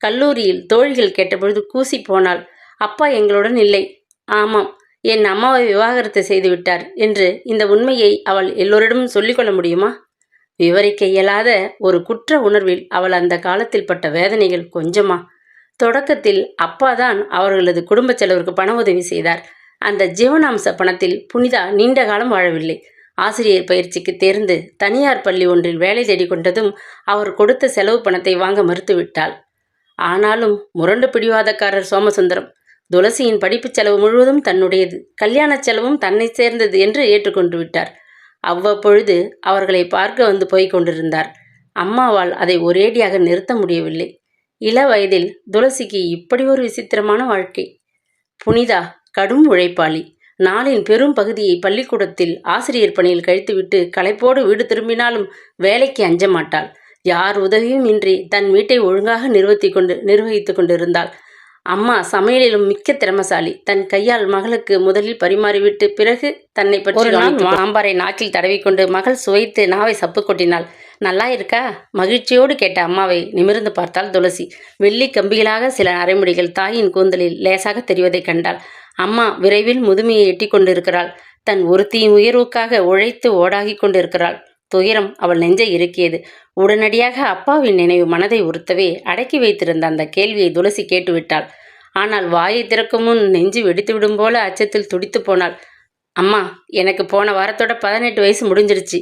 கல்லூரியில் தோழிகள் கேட்டபொழுது கூசி போனாள். அப்பா எங்களுடன் இல்லை. ஆமாம், என் அம்மாவை விவாகரத்து செய்து விட்டார் என்று இந்த உண்மையை அவள் எல்லோரிடமும் சொல்லிக்கொள்ள முடியுமா? விவரிக்க இயலாத ஒரு குற்ற உணர்வில் அவள் அந்த காலத்தில் பட்ட வேதனைகள் கொஞ்சமா? தொடக்கத்தில் அப்பாதான் அவர்களது குடும்ப செலவிற்கு பண உதவி செய்தார். அந்த ஜீவனாம்ச பணத்தில் புனிதா நீண்ட காலம் வாழவில்லை. ஆசிரியர் பயிற்சிக்கு தேர்ந்து தனியார் பள்ளி ஒன்றில் வேலை தேடிக்கொண்டதும் அவர் கொடுத்த செலவு பணத்தை வாங்க மறுத்துவிட்டாள். ஆனாலும் முரண்டு பிடிவாதக்காரர் சோமசுந்தரம் துளசியின் படிப்புச் செலவு முழுவதும் தன்னுடையது, கல்யாணச் செலவும் தன்னை சேர்ந்தது என்று ஏற்றுக்கொண்டு விட்டார். அவ்வப்பொழுது அவர்களை பார்க்க வந்து போய்க் கொண்டிருந்தார். அம்மாவால் அதை ஒரேடியாக நிறுத்த முடியவில்லை. இள வயதில் துளசிக்கு இப்படி ஒரு விசித்திரமான வாழ்க்கை. புனிதா கடும் உழைப்பாளி. நாளின் பெரும் பகுதியை பள்ளிக்கூடத்தில் ஆசிரியர் பணியில் கழித்துவிட்டு களைப்போடு வீடு திரும்பினாலும் வேலைக்கு அஞ்ச மாட்டாள். யார் உதவியும் இன்றி தன் வீட்டை ஒழுங்காக நிர்வகித்து கொண்டிருந்தாள். அம்மா சமையலிலும் மிக்க திறமசாலி. தன் கையால் மகளுக்கு முதலில் பரிமாறிவிட்டு பிறகு தன்னை பற்றி சாம்பாரை நாக்கில் தடவிக்கொண்டு மகள் சுவைத்து நாவை சப்பு கொட்டினாள். நல்லா இருக்கா? மகிழ்ச்சியோடு கேட்ட அம்மாவை நிமிர்ந்து பார்த்தாள் துளசி. வெள்ளி கம்பிகளாக சில அரைமுடிகள் தாயின் கூந்தலில் லேசாக தெரிவதை கண்டாள். அம்மா விரைவில் முதுமையை எட்டி கொண்டிருக்கிறாள். தன் ஒருத்தியின் உயர்வுக்காக உழைத்து ஓடாகி கொண்டிருக்கிறாள். துயரம் அவள் நெஞ்சை இறுக்கியது. உடனடியாக அப்பாவின் நினைவு மனதை உறுத்தவே அடக்கி வைத்திருந்த அந்த கேள்வியை துளசி கேட்டுவிட்டாள். ஆனால் வாயை திறக்கும் முன் நெஞ்சு வெடித்துவிடும் போல அச்சத்தில் துடித்து போனாள். அம்மா, எனக்கு போன வாரத்தோட 18 வயசு முடிஞ்சிருச்சு.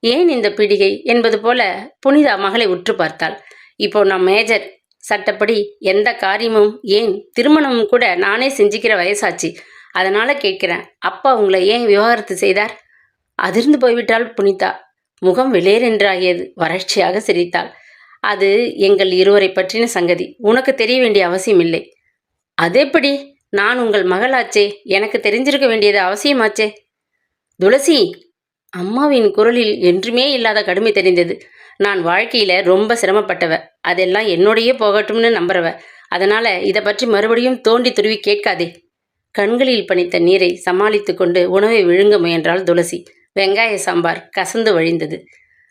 ஏன் இந்த பீடிகை என்பது போல புனிதா மகளை உற்று பார்த்தாள். இப்போ நான் மேஜர். சட்டப்படி எந்த காரியமும் ஏன் திருமணமும் கூட நானே செஞ்சுக்கிற வயசாச்சு. அதனால கேட்கிறேன், அப்பா உங்களை ஏன் விவாகரத்து செய்தார்? அதிர்ந்து போய்விட்டாள் புனிதா. முகம் வெளியேறென்றாகியது. வறட்சியாக சிரித்தாள். அது எங்கள் இருவரை பற்றின சங்கதி. உனக்கு தெரிய வேண்டிய அவசியம் இல்லை. அதேப்படி? நான் உங்கள் மகளாச்சே, எனக்கு தெரிஞ்சிருக்க வேண்டியது அவசியமாச்சே. துளசி! அம்மாவின் குரலில் என்றுமே இல்லாத கடுமை தெரிந்தது. நான் வாழ்க்கையில ரொம்ப சிரமப்பட்டவ. அதெல்லாம் என்னோடையே போகட்டும்னு நம்புறவ. அதனால இதை பற்றி மறுபடியும் தோண்டி துருவி கேட்காதே. கண்களில் பனித்த நீரை சமாளித்து கொண்டு உணவை விழுங்க முயன்றாள் துளசி. வெங்காய சாம்பார் கசந்து வழிந்தது.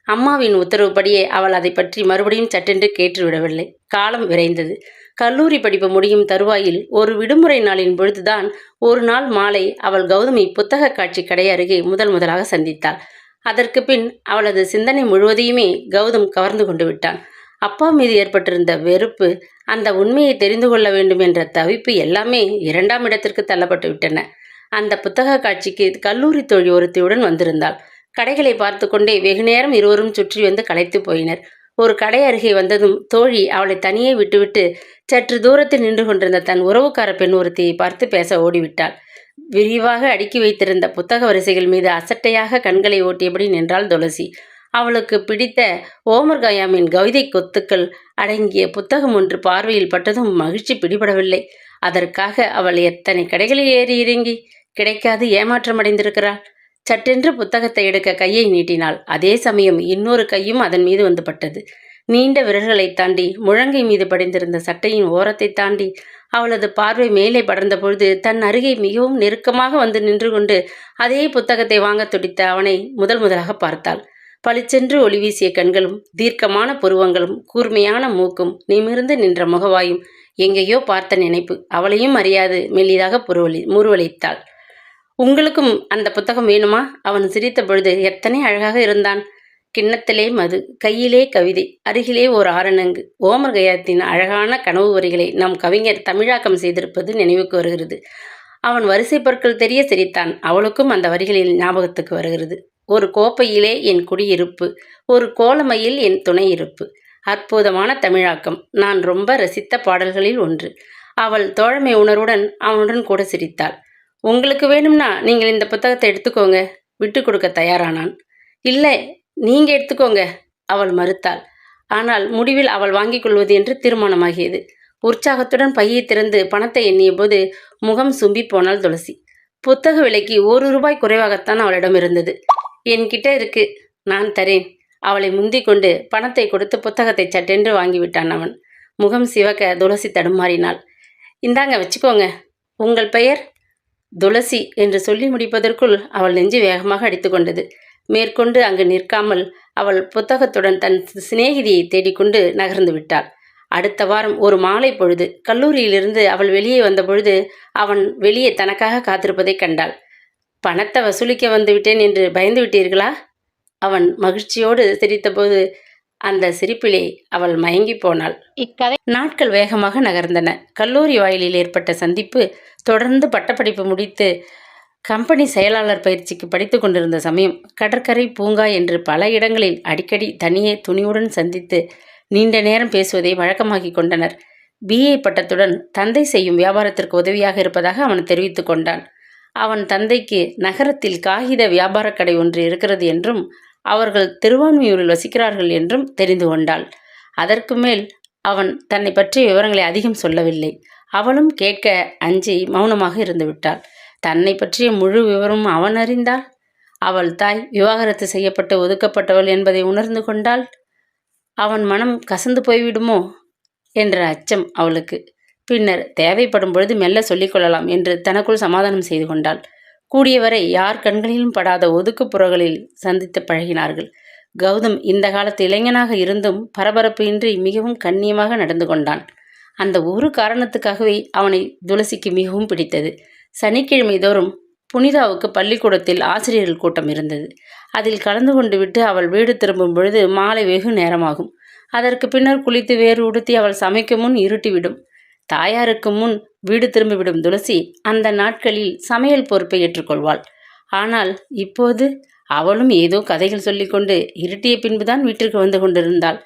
அம்மாவின் உத்தரவுப்படியே அவள் அதை பற்றி மறுபடியும் சட்டென்று கேட்டுவிடவில்லை. காலம் விரைந்தது. கல்லூரி படிப்பு முடியும் தருவாயில் ஒரு விடுமுறை நாளின் பொழுதுதான் ஒரு நாள் மாலை அவள் கௌதமி புத்தக காட்சி கடை அருகே முதலாக சந்தித்தாள். அதற்கு பின் அவளது சிந்தனை முழுவதையுமே கௌதம் கவர்ந்து கொண்டு விட்டான். அப்பா மீது ஏற்பட்டிருந்த வெறுப்பு, அந்த உண்மையை தெரிந்து கொள்ள வேண்டும் என்ற தவிப்பு எல்லாமே 2ஆம் இடத்திற்கு தள்ளப்பட்டு விட்டன. அந்த புத்தக காட்சிக்கு கல்லூரி தோழி ஒருத்தியுடன் வந்திருந்தாள். கடைகளை பார்த்து கொண்டே வெகுநேரம் இருவரும் சுற்றி வந்து களைத்து போயினர். ஒரு கடை அருகே வந்ததும் தோழி அவளை தனியே விட்டுவிட்டு சற்று தூரத்தில் நின்று கொண்டிருந்த தன் உறவுக்கார பெண் ஒருத்தியை பார்த்து பேச ஓடிவிட்டாள். விரிவாக அடுக்கி வைத்திருந்த புத்தக வரிசைகள் மீது அசட்டையாக கண்களை ஓட்டியபடி நின்றாள் துளசி. அவளுக்கு பிடித்த ஓமர் கயாமின் கவிதை கொத்துக்கள் அடங்கிய புத்தகம் ஒன்று பார்வையில் பட்டதும் மகிழ்ச்சி பிடிபடவில்லை. அதற்காக அவள் எத்தனை கடைகளில் ஏறி இறங்கி கிடைக்காது ஏமாற்றமடைந்திருக்கிறாள். சட்டென்று புத்தகத்தை எடுக்க கையை நீட்டினாள். அதே சமயம் இன்னொரு கையும் அதன் மீது வந்து பட்டது. நீண்ட விரல்களை தாண்டி முழங்கை மீது படிந்திருந்த சட்டையின் ஓரத்தை தாண்டி அவளது பார்வை மேலே படர்ந்த பொழுது தன் அருகே மிகவும் நெருக்கமாக வந்து நின்று கொண்டு அதே புத்தகத்தை வாங்க துடித்த அவனை முதலாக பார்த்தாள். பளிச்சென்று ஒளி வீசிய கண்களும் தீர்க்கமான புருவங்களும் கூர்மையான மூக்கும் நிமிர்ந்து நின்ற முகவாயும் எங்கேயோ பார்த்த நினைப்பு அவளையும் அறியாது மெல்லிதாக முறுவலித்தாள். உங்களுக்கும் அந்த புத்தகம் வேணுமா? அவன் சிரித்த பொழுது எத்தனை அழகாக இருந்தான். கிண்ணத்திலே மது, கையிலே கவிதை, அருகிலே ஓர் ஆரணங்கு. ஓமர் கயாத்தின் அழகான கனவு வரிகளை நம் கவிஞர் தமிழாக்கம் செய்திருப்பது நினைவுக்கு வருகிறது. அவன் வரிசை பொருட்கள் தெரிய சிரித்தான். அவளுக்கும் அந்த வரிகளில் ஞாபகத்துக்கு வருகிறது. ஒரு கோப்பையிலே என் குடியிருப்பு, ஒரு கோலமையில் என் துணை இருப்பு. அற்புதமான தமிழாக்கம். நான் ரொம்ப ரசித்த பாடல்களில் ஒன்று. அவள் தோழமை உணர்வுடன் அவனுடன் கூட சிரித்தாள். உங்களுக்கு வேணும்னா நீங்கள் இந்த புத்தகத்தை எடுத்துக்கோங்க. விட்டு கொடுக்க தயாரானான். இல்லை, நீங்க எடுத்துக்கோங்க, அவள் மறுத்தாள். ஆனால் முடிவில் அவள் வாங்கிக் கொள்வது என்று தீர்மானமாகியது. உற்சாகத்துடன் பையை திறந்து பணத்தை எண்ணிய போது முகம் சும்பி போனாள் துளசி. புத்தக விலைக்கு ₹1 குறைவாகத்தான் அவளிடம் இருந்தது. என்கிட்ட இருக்கு, நான் தரேன். அவளை முந்தி கொண்டு பணத்தை கொடுத்து புத்தகத்தை சட்டென்று வாங்கிவிட்டான் அவன். முகம் சிவக்க துளசி தடுமாறினாள். இந்தாங்க, வச்சுக்கோங்க. உங்கள் பெயர்? துளசி என்று சொல்லி முடிப்பதற்குள் அவள் நெஞ்சு வேகமாக அடித்து கொண்டது. மேற்கொண்டு அங்கு நிற்காமல் அவள் புத்தகத்துடன் தன் சிநேகிதியை தேடிக்கொண்டு நகர்ந்து விட்டாள். அடுத்த வாரம் ஒரு மாலை பொழுது கல்லூரியிலிருந்து அவள் வெளியே வந்த பொழுது அவன் வெளியே தனக்காக காத்திருப்பதை கண்டாள். பணத்தை வசூலிக்க வந்து விட்டேன் என்று பயந்து விட்டீர்களா? அவன் மகிழ்ச்சியோடு சிரித்தபோது அந்த சிரிப்பிலே அவள் மயங்கி போனாள். இக்கதை நாட்கள் வேகமாக நகர்ந்தன. கல்லூரி வாயிலில் ஏற்பட்ட சந்திப்பு தொடர்ந்து பட்டப்படிப்பு முடித்து கம்பெனி செயலாளர் பயிற்சிக்கு படித்து கொண்டிருந்த சமயம் கடற்கரை, பூங்கா என்று பல இடங்களில் அடிக்கடி தனியே துணிவுடன் சந்தித்து நீண்ட நேரம் பேசுவதை வழக்கமாக்கி கொண்டனர். BA பட்டத்துடன் தந்தை செய்யும் வியாபாரத்திற்கு உதவியாக இருப்பதாக அவன் தெரிவித்து கொண்டான். அவன் தந்தைக்கு நகரத்தில் காகித வியாபார கடை ஒன்று இருக்கிறது என்றும் அவர்கள் திருவான்மியூரில் வசிக்கிறார்கள் என்றும் தெரிந்து கொண்டாள். அதற்கு மேல் அவன் தன்னை பற்றிய விவரங்களை அதிகம் சொல்லவில்லை. அவளும் கேட்க அஞ்சி மௌனமாக இருந்து விட்டாள். தன்னை பற்றிய முழு விவரமும் அவன் அறிந்தாள். அவள் தாய் விவாகரத்து செய்யப்பட்டு ஒதுக்கப்பட்டவள் என்பதை உணர்ந்து கொண்டாள். அவன் மனம் கசந்து போய்விடுமோ என்ற அச்சம் அவளுக்கு. பின்னர் தேவைப்படும் பொழுது மெல்ல சொல்லிக்கொள்ளலாம் என்று தனக்குள் சமாதானம் செய்து கொண்டாள். கூடியவரை யார் கண்களிலும் படாத ஒதுக்குப்புறங்களில் சந்தித்து பழகினார்கள். கௌதம் இந்த காலத்து இளைஞனாக இருந்தும் பரபரப்பு இன்றி மிகவும் கண்ணியமாக நடந்து கொண்டான். அந்த ஒரு காரணத்துக்காகவே அவனை துளசிக்கு மிகவும் பிடித்தது. சனிக்கிழமை தோறும் புனிதாவுக்கு பள்ளிக்கூடத்தில் ஆசிரியர்கள் கூட்டம் இருந்தது. அதில் கலந்து கொண்டு விட்டு அவள் வீடு திரும்பும் பொழுது மாலை வெகு நேரமாகும். அதற்கு பின்னர் குளித்து வேறு உடுத்தி அவள் சமைக்கும் முன் இருட்டிவிடும். தாயாருக்கு முன் வீடு திரும்பிவிடும் துளசி அந்த நாட்களில் சமையல் பொறுப்பை ஏற்றுக்கொள்வாள். ஆனால் இப்போது அவளும் ஏதோ கதைகள் சொல்லிக்கொண்டு இருட்டிய பின்புதான் வீட்டிற்கு வந்து கொண்டிருந்தாள்.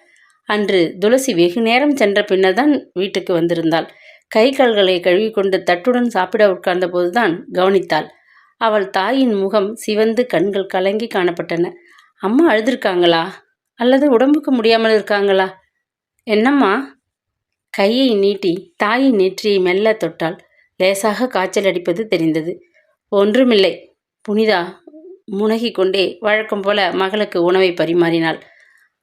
அன்று துளசி வெகு நேரம் சென்ற பின்னர்தான் வீட்டுக்கு வந்திருந்தாள். கை கால்களை கழுவிக்கொண்டு தட்டுடன் சாப்பிட உட்கார்ந்த போதுதான் கவனித்தாள். அவள் தாயின் முகம் சிவந்து கண்கள் கலங்கி காணப்பட்டன. அம்மா அழுதுருக்காங்களா அல்லது உடம்புக்கு முடியாமல் இருக்காங்களா? என்னம்மா? கையை நீட்டி தாயின் நெற்றியை மெல்ல தொட்டாள். லேசாக காய்ச்சல் அடிப்பது தெரிந்தது. ஒன்றுமில்லை. புனிதா முனகி கொண்டே வழக்கம் போல மகளுக்கு உணவை பரிமாறினாள்.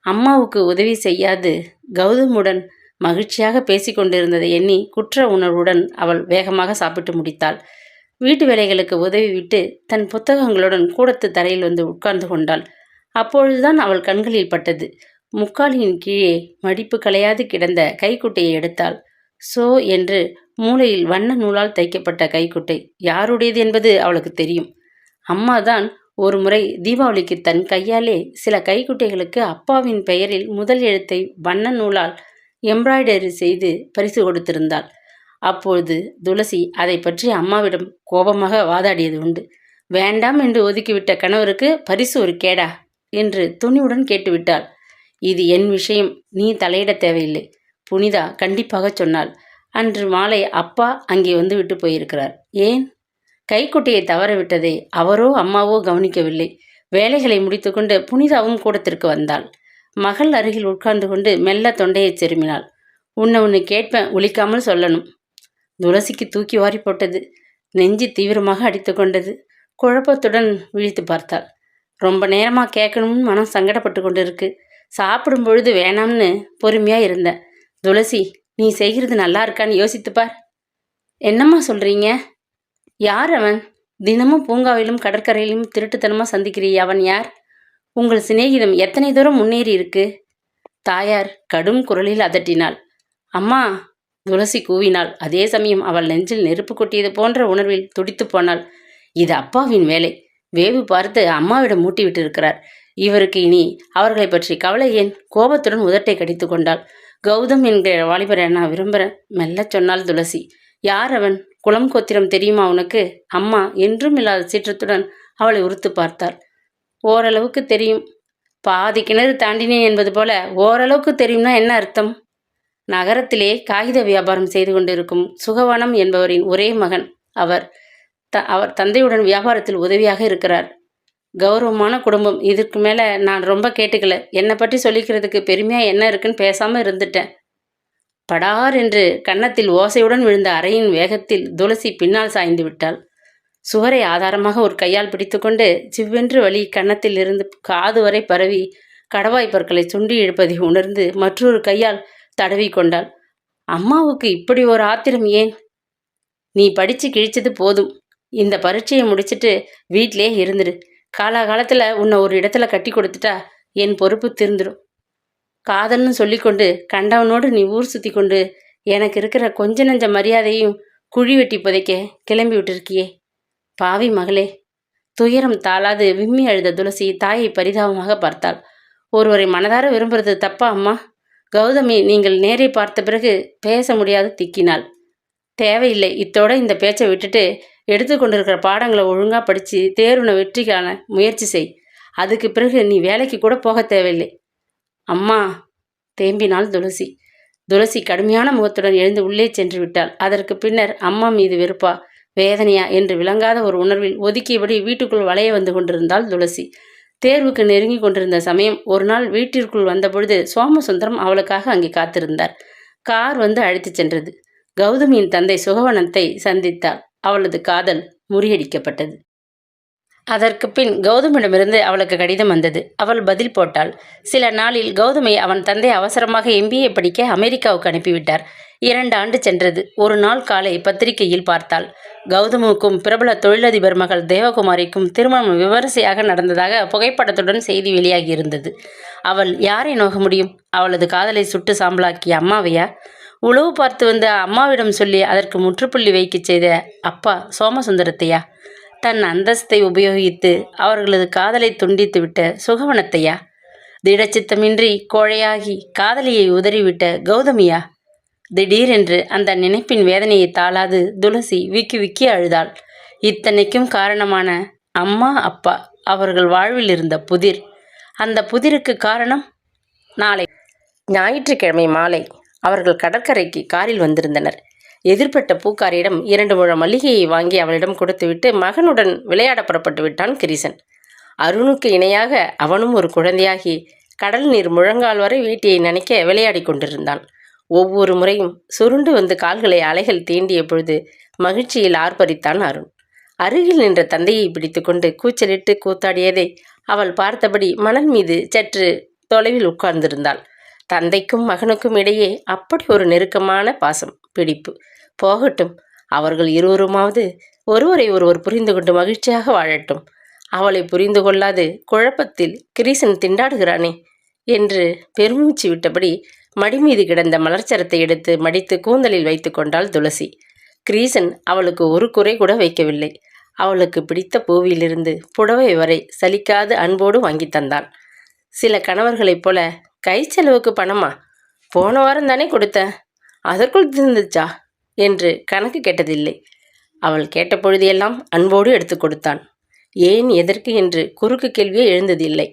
அம்மாவுக்கு உதவி செய்யாது கௌதமுடன் மகிழ்ச்சியாக பேசிக்கொண்டிருந்ததை எண்ணி குற்ற உணர்வுடன் அவள் வேகமாக சாப்பிட்டு முடித்தாள். வீட்டு வேலைகளுக்கு உதவி விட்டு தன் புத்தகங்களுடன் கூடத்து தரையில் வந்து உட்கார்ந்து கொண்டாள். அப்பொழுதுதான் அவள் கண்களில் பட்டது. முக்காலியின் கீழே மடிப்பு கலையாது கிடந்த கைக்குட்டையை எடுத்தாள். சோ என்று மூலையில் வண்ண நூலால் தைக்கப்பட்ட கைக்குட்டை யாருடையது என்பது அவளுக்கு தெரியும். அம்மாதான் ஒரு முறை தீபாவளிக்கு தன் கையாலே சில கைக்குட்டைகளுக்கு அப்பாவின் பெயரில் முதல் எழுத்தை வண்ண நூலால் எம்ப்ராய்டரி செய்து பரிசு கொடுத்திருந்தாள். அப்பொழுது துளசி அதை பற்றி அம்மாவிடம் கோபமாக வாதாடியது உண்டு. வேண்டாம் என்று ஒதுக்கிவிட்ட கணவருக்கு பரிசு ஒரு கேடா என்று துணிவுடன் கேட்டுவிட்டாள். இது என் விஷயம், நீ தலையிட தேவையில்லை, புனிதா கண்டிப்பாக சொன்னாள். அன்று மாலை அப்பா அங்கே வந்து விட்டு போயிருக்கிறார். ஏன்? கைக்குட்டையை தவறவிட்டதை அவரோ அம்மாவோ கவனிக்கவில்லை. வேலைகளை முடித்துக்கொண்டு புனிதாவும் கூடத்திற்கு வந்தாள். மகள் அருகில் உட்கார்ந்து கொண்டு மெல்ல தொண்டையை செருமினாள். உன்னை கேட்பேன், ஒலிக்காமல் சொல்லணும். துளசிக்கு தூக்கி வாரி போட்டது. நெஞ்சு தீவிரமாக அடித்து கொண்டது. குழப்பத்துடன் விழித்து பார்த்தாள். ரொம்ப நேரமாக கேட்கணும்னு மனம் சங்கடப்பட்டு கொண்டு இருக்கு. சாப்பிடும் பொழுது வேணாம்னு பொறுமையாக இருந்தேன். துளசி, நீ செய்கிறது நல்லா இருக்கான்னு யோசித்துப்பார். என்னம்மா சொல்றீங்க? யார் அவன்? தினமும் பூங்காவிலும் கடற்கரையிலும் திருட்டுத்தனமா சந்திக்கிறியே, அவன் யார்? உங்கள் சிநேகிதம் எத்தனை தூரம் முன்னேறி இருக்கு? தாயார் கடும் குரலில் அதட்டினாள். அம்மா! துளசி கூவினாள். அதே சமயம் அவள் நெஞ்சில் நெருப்பு கொட்டியது போன்ற உணர்வில் துடித்து போனாள். இது அப்பாவின் வேலை. வேவு பார்த்து அம்மாவிடம் மூட்டிவிட்டு இருக்கிறார். இவருக்கு இனி அவர்களை பற்றி கவலை ஏன்? கோபத்துடன் உதட்டை கடித்து கொண்டாள். கௌதம் என்கிற வாலிபரை நான் விரும்புகிறேன், மெல்லச் சொன்னாள் துளசி. யார் அவன்? குலம் கோத்திரம் தெரியுமா உனக்கு? அம்மா என்றும் இல்லாத சீற்றத்துடன் அவளை உறுத்து பார்த்தாள். ஓரளவுக்கு தெரியும். பாதி கிணறு தாண்டினேன் என்பது போல ஓரளவுக்கு தெரியும்னா என்ன அர்த்தம்? நகரத்திலே காகித வியாபாரம் செய்து கொண்டிருக்கும் சுகவனம் என்பவரின் ஒரே மகன் அவர். அவர் தந்தையுடன் வியாபாரத்தில் உதவியாக இருக்கிறார். கௌரவமான குடும்பம். இதற்கு மேலே நான் ரொம்ப கேட்டுக்கல. என்னை பற்றி சொல்லிக்கிறதுக்கு பெருமையாக என்ன இருக்குன்னு பேசாமல் இருந்துட்டேன். படார் என்று கன்னத்தில் ஓசையுடன் விழுந்த அறையின் வேகத்தில் துளசி பின்னால் சாய்ந்து விட்டாள். சுவரை ஆதாரமாக ஒரு கையால் பிடித்துக்கொண்டு சிவ்வென்று வலி கன்னத்தில் இருந்து காது வரை பரவி கடவாய் பற்களை சுண்டி இழுப்பதை உணர்ந்து மற்றொரு கையால் தடவி கொண்டாள். அம்மாவுக்கு இப்படி ஒரு ஆத்திரம் ஏன்? நீ படித்து கிழிச்சது போதும். இந்த பரீட்சையை முடிச்சுட்டு வீட்டிலே இருந்துடு. காலாகாலத்தில் உன்னை ஒரு இடத்துல கட்டி கொடுத்துட்டா என் பொறுப்பு திருந்துடும். காதல்னு சொல்லிக்கொண்டு கண்டவனோடு நீ ஊர் சுற்றி கொண்டு எனக்கு இருக்கிற கொஞ்ச நஞ்ச மரியாதையும் குழி வெட்டி புதைக்க கிளம்பி விட்டுருக்கியே. பாவி மகளே! துயரம் தாளாது விம்மி அழுத துளசி தாயை பரிதாபமாக பார்த்தாள். ஒருவரை மனதார விரும்புறது தப்பா அம்மா? கௌதமி நீங்கள் நேரே பார்த்த பிறகு பேச முடியாது திக்கினாள். தேவையில்லை, இத்தோட இந்த பேச்சை விட்டுட்டு எடுத்துக்கொண்டிருக்கிற பாடங்களை ஒழுங்காக படித்து தேர்வுன வெற்றிக்கான முயற்சி செய். அதுக்கு பிறகு நீ வேலைக்கு கூட போக தேவையில்லை. அம்மா! தேம்பினாள் துளசி. துளசி கடுமையான முகத்துடன் எழுந்து உள்ளே சென்று விட்டாள். அதற்கு பின்னர் அம்மா மீது வெறுப்பா வேதனையா என்று விளங்காத ஒரு உணர்வில் ஒதுக்கியபடி வீட்டுக்குள் வளைய வந்து கொண்டிருந்தாள் துளசி. தேர்வுக்கு நெருங்கி கொண்டிருந்த சமயம் ஒரு நாள் வீட்டிற்குள் வந்தபொழுது சோமசுந்தரம் அவளுக்காக அங்கே காத்திருந்தார். கார் வந்து அழைத்துச் சென்றது. கௌதமியின் தந்தை சுகவனத்தை சந்தித்தாள். அவளது காதல் முறியடிக்கப்பட்டது. அதற்கு பின் கௌதமிடமிருந்து அவளுக்கு கடிதம் வந்தது. அவள் பதில் போட்டாள். சில நாளில் கௌதமை அவன் தந்தை அவசரமாக MBA படிக்க அமெரிக்காவுக்கு அனுப்பிவிட்டார். 2 ஆண்டு சென்றது. ஒரு நாள் காலை பத்திரிகையில் பார்த்தாள். கௌதமுக்கும் பிரபல தொழிலதிபர் மகள் தேவகுமாரிக்கும் திருமணம் விமரிசையாக நடந்ததாக புகைப்படத்துடன் செய்தி வெளியாகியிருந்தது. அவள் யாரை நோக முடியும்? அவளது காதலை சுட்டு சாம்பலாக்கிய அம்மாவையா? உளவு பார்த்து வந்த அம்மாவிடம் சொல்லி அதற்கு முற்றுப்புள்ளி வைக்கச் செய்த அப்பா சோமசுந்தரத்தையா? தன் அந்தஸ்தை உபயோகித்து அவர்களது காதலை துண்டித்துவிட்ட சுகவனத்தையா? திடச்சித்தமின்றி கோழையாகி காதலியை உதறிவிட்ட கௌதமியா? திடீரென்று அந்த நினைப்பின் வேதனையை தாளாது துளசி விக்கி விக்கி அழுதாள். இத்தனைக்கும் காரணமான அம்மா அப்பா அவர்கள் வாழ்வில் இருந்த புதிர். அந்த புதிருக்கு காரணம் நாளை ஞாயிற்றுக்கிழமை மாலை அவர்கள் கடற்கரைக்கு காரில் வந்திருந்தனர். எதிர்பட்ட பூக்காரியிடம் 2 முழம் மல்லிகையை வாங்கி அவளிடம் கொடுத்துவிட்டு மகனுடன் விளையாட புறப்பட்டு விட்டான் கிரீசன். அருணுக்கு இணையாக அவனும் ஒரு குழந்தையாகி கடல் நீர் முழங்கால் வரை வேட்டியை நனைக்க விளையாடி கொண்டிருந்தான். ஒவ்வொரு முறையும் சுருண்டு வந்து கால்களை அலைகள் தீண்டிய பொழுது மகிழ்ச்சியில் ஆர்ப்பரித்தான் அருண். அருகில் நின்ற தந்தையை பிடித்து கொண்டு கூச்சலிட்டு கூத்தாடியதை அவள் பார்த்தபடி மணல் மீது சற்று தொலைவில் உட்கார்ந்திருந்தாள். தந்தைக்கும் மகனுக்கும் இடையே அப்படி ஒரு நெருக்கமான பாசம், பிடிப்பு. போகட்டும், அவர்கள் இருவருமாவது ஒருவரை ஒருவர் புரிந்து கொண்டு மகிழ்ச்சியாக வாழட்டும். அவளை புரிந்து கொள்ளாது குழப்பத்தில் கிரீசன் திண்டாடுகிறானே என்று பெருமூச்சு விட்டபடி மடி மீது கிடந்த மலர்ச்சரத்தை எடுத்து மடித்து கூந்தலில் வைத்து கொண்டாள் துளசி. கிரீசன் அவளுக்கு ஒரு குறை கூட வைக்கவில்லை. அவளுக்கு பிடித்த பூவிலிருந்து புடவை வரை சலிக்காது அன்போடு வாங்கி தந்தான். சில கணவர்களைப் போல கை செலவுக்கு பணமா? போன வாரம் தானே கொடுத்தேன், அதற்குள் இருந்துச்சா என்று கணக்கு கேட்டதில்லை. அவள் கேட்ட பொழுதெல்லாம் அன்போடு எடுத்து கொடுத்தான். ஏன் எதற்கு என்று குறுக்கு கேள்வியே எழுந்ததில்லை.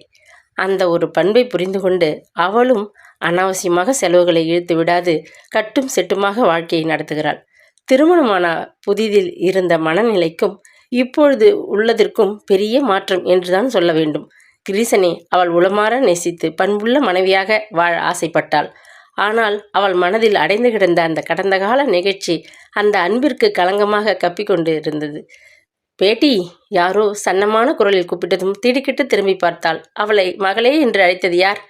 அந்த ஒரு பண்பை புரிந்து கொண்டு அவளும் அனாவசியமாக செலவுகளை இழுத்து விடாது கட்டும் செட்டுமாக வாழ்க்கையை நடத்துகிறாள். திருமணமான புதிதில் இருந்த மனநிலைக்கும் இப்பொழுது உள்ளதற்கும் பெரிய மாற்றம் என்றுதான் சொல்ல வேண்டும். கிரீசனை அவள் உளமாற நேசித்து பண்புள்ள மனைவியாக வாழ ஆசைப்பட்டாள். ஆனால் அவள் மனதில் அடைந்து கிடந்த அந்த கடந்த கால நிகழ்ச்சி அந்த அன்பிற்கு களங்கமாக கப்பிக்கொண்டு இருந்தது. பேட்டி யாரோ சன்னமான குரலில் கூப்பிட்டதும் திடுக்கிட்டு திரும்பி பார்த்தாள். அவளை மகளே என்று அழைத்தது யார்?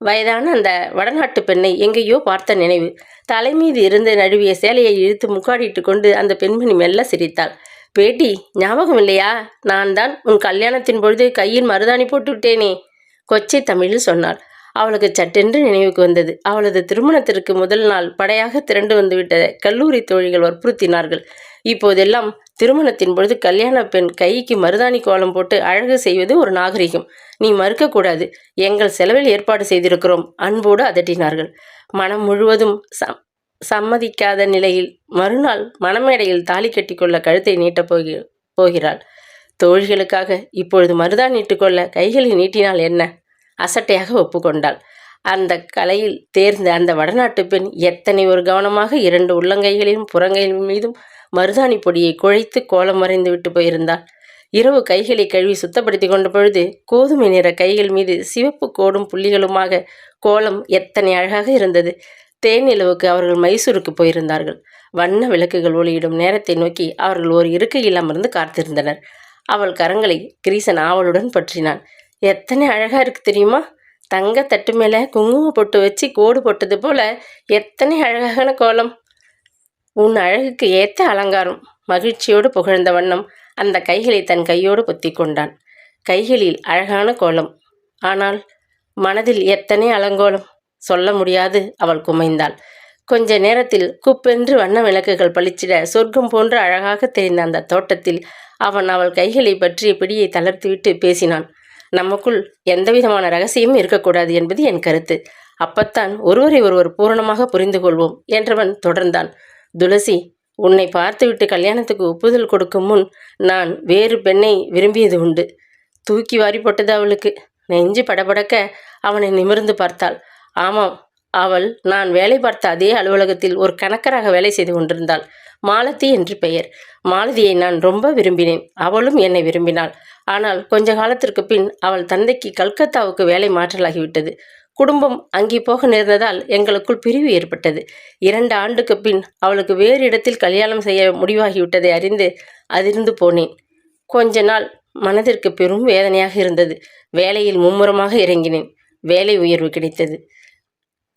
வயதான அந்த வடநாட்டு பெண்ணை எங்கேயோ பார்த்த நினைவு. தலைமீது இருந்து நழுவிய சேலையை இழுத்து முக்காடிட்டு கொண்டு அந்த பெண்மணி மெல்ல சிரித்தாள். பேட்டி, ஞாபகம் இல்லையா? நான் தான் உன் கல்யாணத்தின் பொழுது கையில் மருதாணி போட்டு விட்டேனே, கொச்சை தமிழில் சொன்னாள். அவளுக்கு சட்டென்று நினைவுக்கு வந்தது. அவளது திருமணத்திற்கு முதல் நாள் படையாக திரண்டு வந்துவிட்ட கல்லூரி தோழிகள் வற்புறுத்தினார்கள். இப்போதெல்லாம் திருமணத்தின் பொழுது கல்யாண பெண் கைக்கு மருதாணி கோலம் போட்டு அழகு செய்வது ஒரு நாகரிகம். நீ மறுக்கக்கூடாது. எங்கள் செலவில் ஏற்பாடு செய்திருக்கிறோம், அன்போடு அதட்டினார்கள். மனம் முழுவதும் சம்மதிக்காத நிலையில் மறுநாள் மணமேடையில் தாலி கட்டிக்கொள்ள கழுத்தை நீட்டப் போகிறாள். தோழிகளுக்காக இப்பொழுது மருதாணி நீட்டுக்கொள்ள கைகளை நீட்டினால் என்ன? அசட்டையாக ஒப்புக்கொண்டாள். அந்த கலையில் தேர்ந்த அந்த வடநாட்டு பெண் எத்தனை ஒரு கவனமாக 2 உள்ளங்கைகளிலும் புறங்கைகளின் மீதும் மருதாணி பொடியை குழைத்து கோலம் மறைந்து விட்டு போயிருந்தாள். இரவு கைகளை கழுவி சுத்தப்படுத்தி கொண்ட பொழுது கோதுமை நிற கைகள் மீது சிவப்பு கோடும் புள்ளிகளுமாக கோலம் எத்தனை அழகாக இருந்தது. தேனிலவுக்கு அவர்கள் மைசூருக்கு போயிருந்தார்கள். வண்ண விளக்குகள் ஒளியிடும் நேரத்தை நோக்கி அவர்கள் ஒரு இருக்கையில் அமர்ந்து காத்திருந்தனர். அவள் கரங்களை கிரீசன் ஆவலுடன் பற்றினான். எத்தனை அழகா இருக்கு தெரியுமா? தங்க தட்டு மேலே குங்குமம் பொட்டு வச்சு கோடு போட்டது போல எத்தனை அழகான கோலம். உன் அழகுக்கு ஏற்ற அலங்காரம். மகிழ்ச்சியோடு புகழ்ந்த வண்ணம் அந்த கைகளை தன் கையோடு பொத்தி கொண்டான். கைகளில் அழகான கோலம், ஆனால் மனதில் எத்தனை அலங்கோலம். சொல்ல முடியாது. அவள் குமைந்தாள். கொஞ்ச நேரத்தில் குப்பென்று வண்ண விளக்குகள் பளிச்சிட சொர்க்கம் போன்ற அழகாக தெரிந்த அந்த தோட்டத்தில் அவன் அவள் கைகளை பற்றிய பிடியை தளர்த்திவிட்டு பேசினான். நமக்குள் எந்தவிதமான ரகசியமும் இருக்கக்கூடாது என்பது என் கருத்து. அப்பத்தான் ஒருவரை ஒருவர் பூரணமாக புரிந்து கொள்வோம் என்றவன் தொடர்ந்தான். துளசி, உன்னை பார்த்துவிட்டு கல்யாணத்துக்கு ஒப்புதல் கொடுக்கும் முன் நான் வேறு பெண்ணை விரும்பியது உண்டு. தூக்கி வாரி போட்டது அவளுக்கு. நெஞ்சு படபடக்க அவனை நிமிர்ந்து பார்த்தாள். ஆமாம், அவள் நான் வேலை பார்த்த அதே அலுவலகத்தில் ஒரு கணக்கராக வேலை செய்து கொண்டிருந்தாள். மாலதி என்று பெயர். மாலதியை நான் ரொம்ப விரும்பினேன். அவளும் என்னை விரும்பினாள். ஆனால் கொஞ்ச காலத்திற்கு பின் அவள் தந்தைக்கு கல்கத்தாவுக்கு வேலை மாற்றலாகிவிட்டது. குடும்பம் அங்கே போக நேர்ந்ததால் எங்களுக்குள் பிரிவு ஏற்பட்டது. 2 ஆண்டுக்கு பின் அவளுக்கு வேறு இடத்தில் கல்யாணம் செய்ய முடிவாகிவிட்டதை அறிந்து அதிர்ந்து போனேன். கொஞ்ச நாள் மனதிற்கு பெரும் வேதனையாக இருந்தது. வேலையில் மும்முரமாக இறங்கினேன். வேலை உயர்வு கிடைத்தது.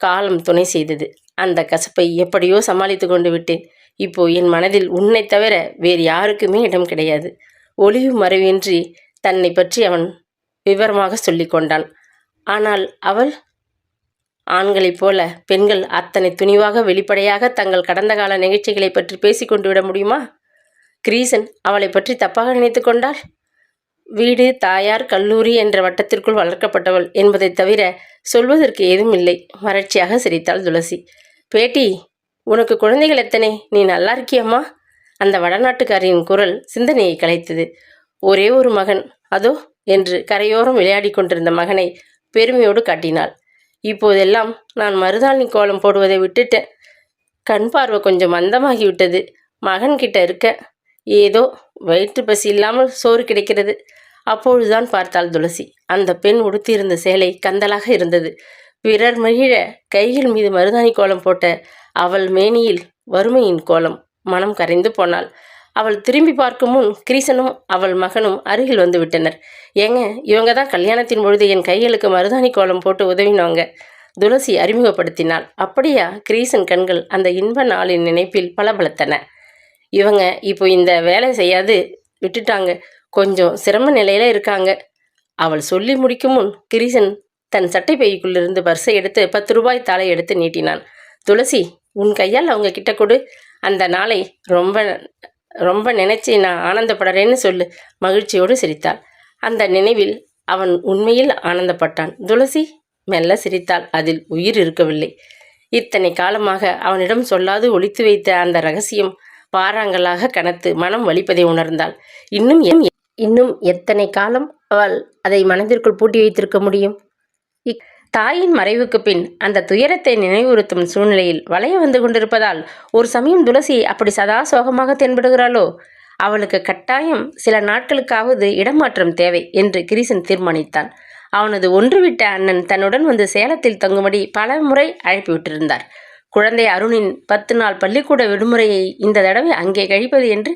காலம் துணை செய்தது. அந்த கசப்பை எப்படியோ சமாளித்து கொண்டு விட்டேன். இப்போ என் மனதில் உன்னை தவிர வேறு யாருக்குமே இடம் கிடையாது. ஒளிவு மறைவின்றி தன்னை பற்றி அவன் விவரமாக சொல்லி கொண்டான். ஆனால் அவள், ஆண்களைப் போல பெண்கள் அத்தனை துணிவாக வெளிப்படையாக தங்கள் கடந்த கால நிகழ்ச்சிகளை பற்றி பேசிக்கொண்டு விட முடியுமா? கிரீசன் அவளை பற்றி தப்பாக நினைத்து கொண்டாள். வீடு, தாயார், கல்லூரி என்ற வட்டத்திற்குள் வளர்க்கப்பட்டவள் என்பதை தவிர சொல்வதற்கு ஏதும் இல்லை. வறட்சியாக சிரித்தாள் துளசி. பேட்டி, உனக்கு குழந்தைகள் எத்தனை? நீ நல்லா இருக்கியம்மா? அந்த வடநாட்டுக்காரியின் குரல் சிந்தனையை கலைத்தது. ஒரே ஒரு மகன், அதோ என்று கரையோரம் விளையாடி கொண்டிருந்த மகனை பெருமையோடு காட்டினாள். இப்போதெல்லாம் நான் மருதாணி கோலம் போடுவதை விட்டுட்டேன். கண் பார்வை கொஞ்சம் மந்தமாகிவிட்டது. மகன்கிட்ட இருக்க ஏதோ வயிற்று பசி இல்லாமல் சோறு கிடைக்கிறது. அப்பொழுதுதான் பார்த்தாள் துளசி. அந்த பெண் உடுத்தியிருந்த சேலை கந்தலாக இருந்தது. பிறர் மகிழ கைகள் மீது மருதாணி கோலம் போட்ட அவள் மேனியில் வறுமையின் கோலம். மனம் கரைந்து போனாள். அவள் திரும்பி பார்க்கும் முன் கிரீசனும் அவள் மகனும் அருகில் வந்து விட்டனர். ஏங்க, இவங்க தான் கல்யாணத்தின் பொழுது என் கைகளுக்கு மருதாணி கோலம் போட்டு உதவினவங்க. துளசி அறிமுகப்படுத்தினாள். அப்படியா? கிரீசன் கண்கள் அந்த இன்ப நாளின் நினைப்பில் பளபளத்தன. இவங்க இப்போ இந்த வேலை செய்யாது விட்டுட்டாங்க. கொஞ்சம் சிரம நிலையில இருக்காங்க. அவள் சொல்லி முடிக்கும் முன் கிரீசன் தன் சட்டை பைக்குள்ளிருந்து பர்ஸை எடுத்து 10 ரூபாய் தாளை எடுத்து நீட்டினான். துளசி, உன் கையால் அவங்க கிட்ட கொடு. அந்த நாளை ரொம்ப ரொம்ப நினைச்சு நான் ஆனந்தப்படுறேன்னு சொல்லு. மகிழ்ச்சியோடு சிரித்தாள். அந்த நினைவில் அவன் உண்மையில் ஆனந்தப்பட்டான். துளசி மெல்ல சிரித்தாள். அதில் உயிர் இருக்கவில்லை. இத்தனை காலமாக அவனிடம் சொல்லாது ஒளித்து வைத்த அந்த ரகசியம் பாறாங்களாக கனத்து மனம் வலிப்பதை உணர்ந்தாள். இன்னும் எத்தனை காலம் அவள் அதை மனதிற்குள் பூட்டி வைத்திருக்க முடியும்? தாயின் மறைவுக்கு பின் அந்த துயரத்தை நினைவுறுத்தும் சூழ்நிலையில் வளைய வந்து கொண்டிருப்பதால் ஒரு சமயம் துளசி அப்படி சதா சோகமாக தென்படுகிறாளோ? அவளுக்கு கட்டாயம் சில நாட்களுக்காவது இடமாற்றம் தேவை என்று கிரீசன் தீர்மானித்தான். அவனது ஒன்றுவிட்ட அண்ணன் தன்னுடன் வந்து சேலத்தில் தங்கும்படி பல முறை அழைப்பிவிட்டிருந்தார். குழந்தை அருணின் 10 நாள் பள்ளிக்கூட விடுமுறையை இந்த தடவை அங்கே கழிப்பது என்று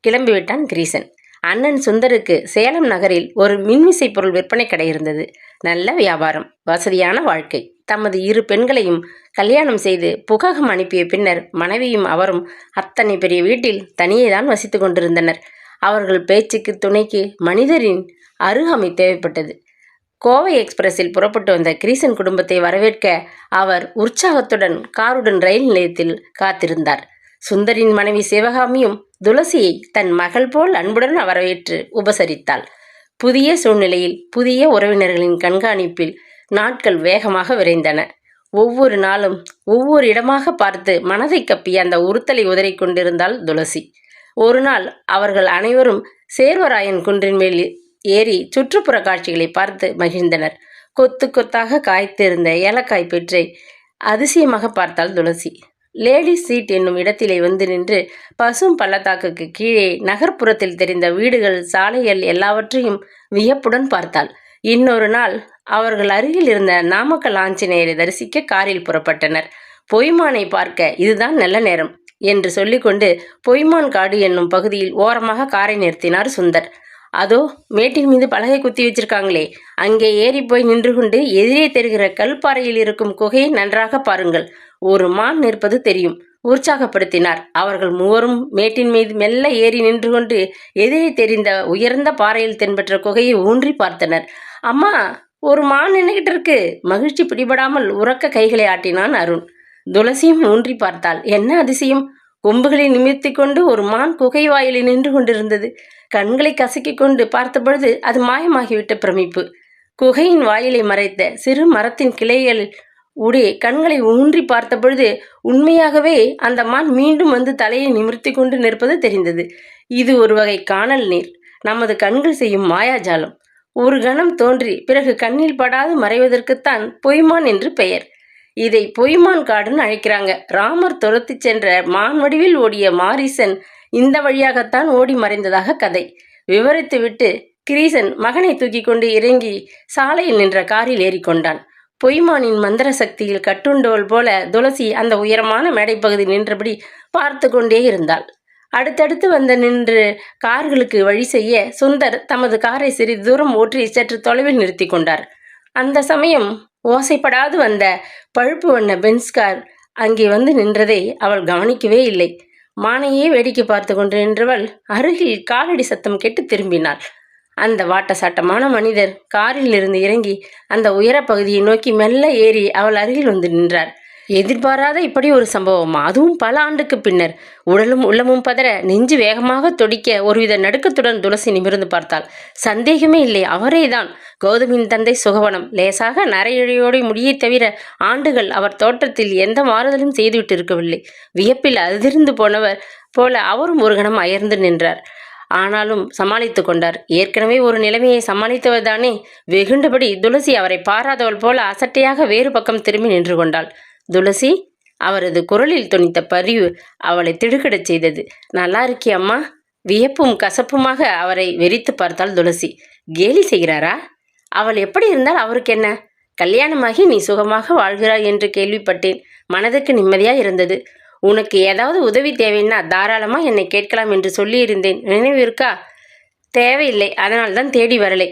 கிளம்பிவிட்டான் கிரீசன். அண்ணன் சுந்தருக்கு சேலம் நகரில் ஒரு மின்விசை பொருள் விற்பனை கடை இருந்தது. நல்ல வியாபாரம், வசதியான வாழ்க்கை. தமது 2 பெண்களையும் கல்யாணம் செய்து புககம் அனுப்பிய பின்னர் மனைவியும் அவரும் அத்தனை பெரிய வீட்டில் தனியே தான் வசித்து கொண்டிருந்தனர். அவர்கள் பேச்சுக்கு துணைக்கு மனிதரின் அருகாமை தேவைப்பட்டது. கோவை எக்ஸ்பிரஸில் புறப்பட்டு வந்த கிரீசன் குடும்பத்தை வரவேற்க அவர் உற்சாகத்துடன் காருடன் ரயில் நிலையத்தில் காத்திருந்தார். சுந்தரின் மனைவி சிவகாமியும் துளசியை தன் மகள் போல் அன்புடன் வரவேற்று உபசரித்தாள். புதிய சூழ்நிலையில் புதிய உறவினர்களின் கண்காணிப்பில் நாட்கள் வேகமாக விரைந்தன. ஒவ்வொரு நாளும் ஒவ்வொரு இடமாக பார்த்து மனதை கப்பிய அந்த உறுத்தலை உதறிக் கொண்டிருந்தாள் துளசி. ஒரு நாள் அவர்கள் அனைவரும் சேர்வராயன் குன்றின் மேல் ஏறி சுற்றுப்புற காட்சிகளை பார்த்து மகிழ்ந்தனர். கொத்து கொத்தாக காய்த்திருந்த ஏலக்காய் பெற்றை அதிசயமாக பார்த்தாள் துளசி. லேடிஸ் சீட் என்னும் இடத்திலே வந்து நின்று பசும் பள்ளத்தாக்குக்கு கீழே நகர்ப்புறத்தில் தெரிந்த வீடுகள், சாலைகள் எல்லாவற்றையும் வியப்புடன் பார்த்தாள். இன்னொரு நாள் அவர்கள் அருகில் இருந்த நாமக்கல் ஆஞ்சநேயரை தரிசிக்க காரில் புறப்பட்டனர். பொய்மானை பார்க்க இதுதான் நல்ல நேரம் என்று சொல்லிக்கொண்டு பொய்மான் காடு என்னும் பகுதியில் ஓரமாக காரை நிறுத்தினார் சுந்தர். அதோ மேட்டின் மீது பலகை குத்தி வச்சிருக்காங்களே, அங்கே ஏறி போய் நின்று கொண்டு எதிரே தெரிகிற கல்பாறையில் இருக்கும் குகையை நன்றாக பாருங்கள், ஒரு மான் நிற்பது தெரியும் உற்சாகப்படுத்தினார். அவர்கள் மூவரும் மேட்டின் மீது மெல்ல ஏறி நின்று கொண்டு எதிரே தெரிந்த உயர்ந்த பாறையில் தென்பெற்ற குகையை ஊன்றி பார்த்தனர். அம்மா, ஒரு மான் நின்றுகிட்டு இருக்கு. மகிழ்ச்சி பிடிபடாமல் உறக்க கைகளை ஆட்டினான் அருண். துளசியும் ஊன்றி பார்த்தாள். என்ன அதிசயம்! கொம்புகளை நிமிர்த்தி கொண்டு ஒரு மான் குகை வாயிலில் நின்று கொண்டிருந்தது. கண்களை கசக்கிக் கொண்டு பார்த்தபொழுது அது மாயமாகிவிட்ட பிரமிப்பு. குகையின் வாயிலை மறைத்த சிறு மரத்தின் கிளைகளில் உடைய கண்களை ஊன்றி பார்த்தபொழுது உண்மையாகவே அந்த மான் மீண்டும் வந்து தலையை நிமிர்த்தி கொண்டு நிற்பது தெரிந்தது. இது ஒரு வகை காணல் நீர், நமது கண்கள் செய்யும் மாயாஜாலம். ஒரு கணம் தோன்றி பிறகு கண்ணில் படாது மறைவதற்குத்தான் பொய்மான் என்று பெயர். இதை பொய்மான் காடுன்னு அழைக்கிறாங்க. ராமர் துரத்தி சென்ற மான் வடிவில் ஓடிய மாரீசன் இந்த வழியாகத்தான் ஓடி மறைந்ததாக கதை. விவரித்துவிட்டு கிரீசன் மகனை தூக்கி கொண்டு இறங்கி சாலையில் நின்ற காரில் ஏறிக்கொண்டான். பொய்மானின் மந்திர சக்தியில் கட்டுண்டவள் போல துளசி அந்த உயரமான மேடைப்பகுதி நின்றபடி பார்த்து கொண்டே இருந்தாள். அடுத்தடுத்து வந்த நின்று கார்களுக்கு வழி செய்ய சுந்தர் தமது காரை சிறிது தூரம் ஓற்றி சற்று தொலைவில் நிறுத்தி கொண்டார். அந்த சமயம் ஓசைப்படாது வந்த பழுப்பு வண்ண பென்ஸ் கார் அங்கே வந்து நின்றதை அவள் கவனிக்கவே இல்லை. மானையே வேடிக்கை பார்த்து கொண்டு நின்றவள் அருகில் காலடி சத்தம் கேட்டு திரும்பினாள். அந்த வாட்டசாட்டமான மனிதர் காரில் இருந்து இறங்கி அந்த உயர பகுதியை நோக்கி மெல்ல ஏறி அவள் அருகில் வந்து நின்றார். எதிர்பாராத இப்படி ஒரு சம்பவமா? அதுவும் பல ஆண்டுக்கு பின்னர். உடலும் உள்ளமும் பதற, நெஞ்சு வேகமாக தொடிக்க ஒருவித நடுக்கத்துடன் துளசி நிமிர்ந்து பார்த்தாள். சந்தேகமே இல்லை, அவரேதான். கௌதமின் தந்தை சுகவனம். லேசாக நரையிழையோடு முடியை தவிர ஆண்டுகள் அவர் தோற்றத்தில் எந்த மாறுதலும் செய்துவிட்டு இருக்கவில்லை. வியப்பில் அதிர்ந்து போனவர் போல அவரும் ஒரு கணம் அயர்ந்து நின்றார். ஆனாலும் சமாளித்து கொண்டார். ஏற்கனவே ஒரு நிலைமையை சமாளித்தவர் தானே. வெகுண்டபடி துளசி அவரை பாராதவள் போல அசட்டையாக வேறு பக்கம் திரும்பி நின்று கொண்டாள். துளசி, அவரது குரலில் தொனித்த பரிவு அவளை திடுக்கிடச் செய்தது. நல்லா இருக்கியம்மா? வியப்பும் கசப்புமாக அவரை வெறித்து பார்த்தாள் துளசி. கேலி செய்கிறாரா? அவள் எப்படி இருந்தால் அவருக்கு என்ன? கல்யாணமாகி நீ சுகமாக வாழ்கிறாய் என்று கேள்விப்பட்டேன். மனதுக்கு நிம்மதியாக இருந்தது. உனக்கு ஏதாவது உதவி தேவைன்னா தாராளமா என்னை கேட்கலாம் என்று சொல்லியிருந்தேன், நினைவு இருக்கா? தேவையில்லை, அதனால்தான் தேடி வரலை.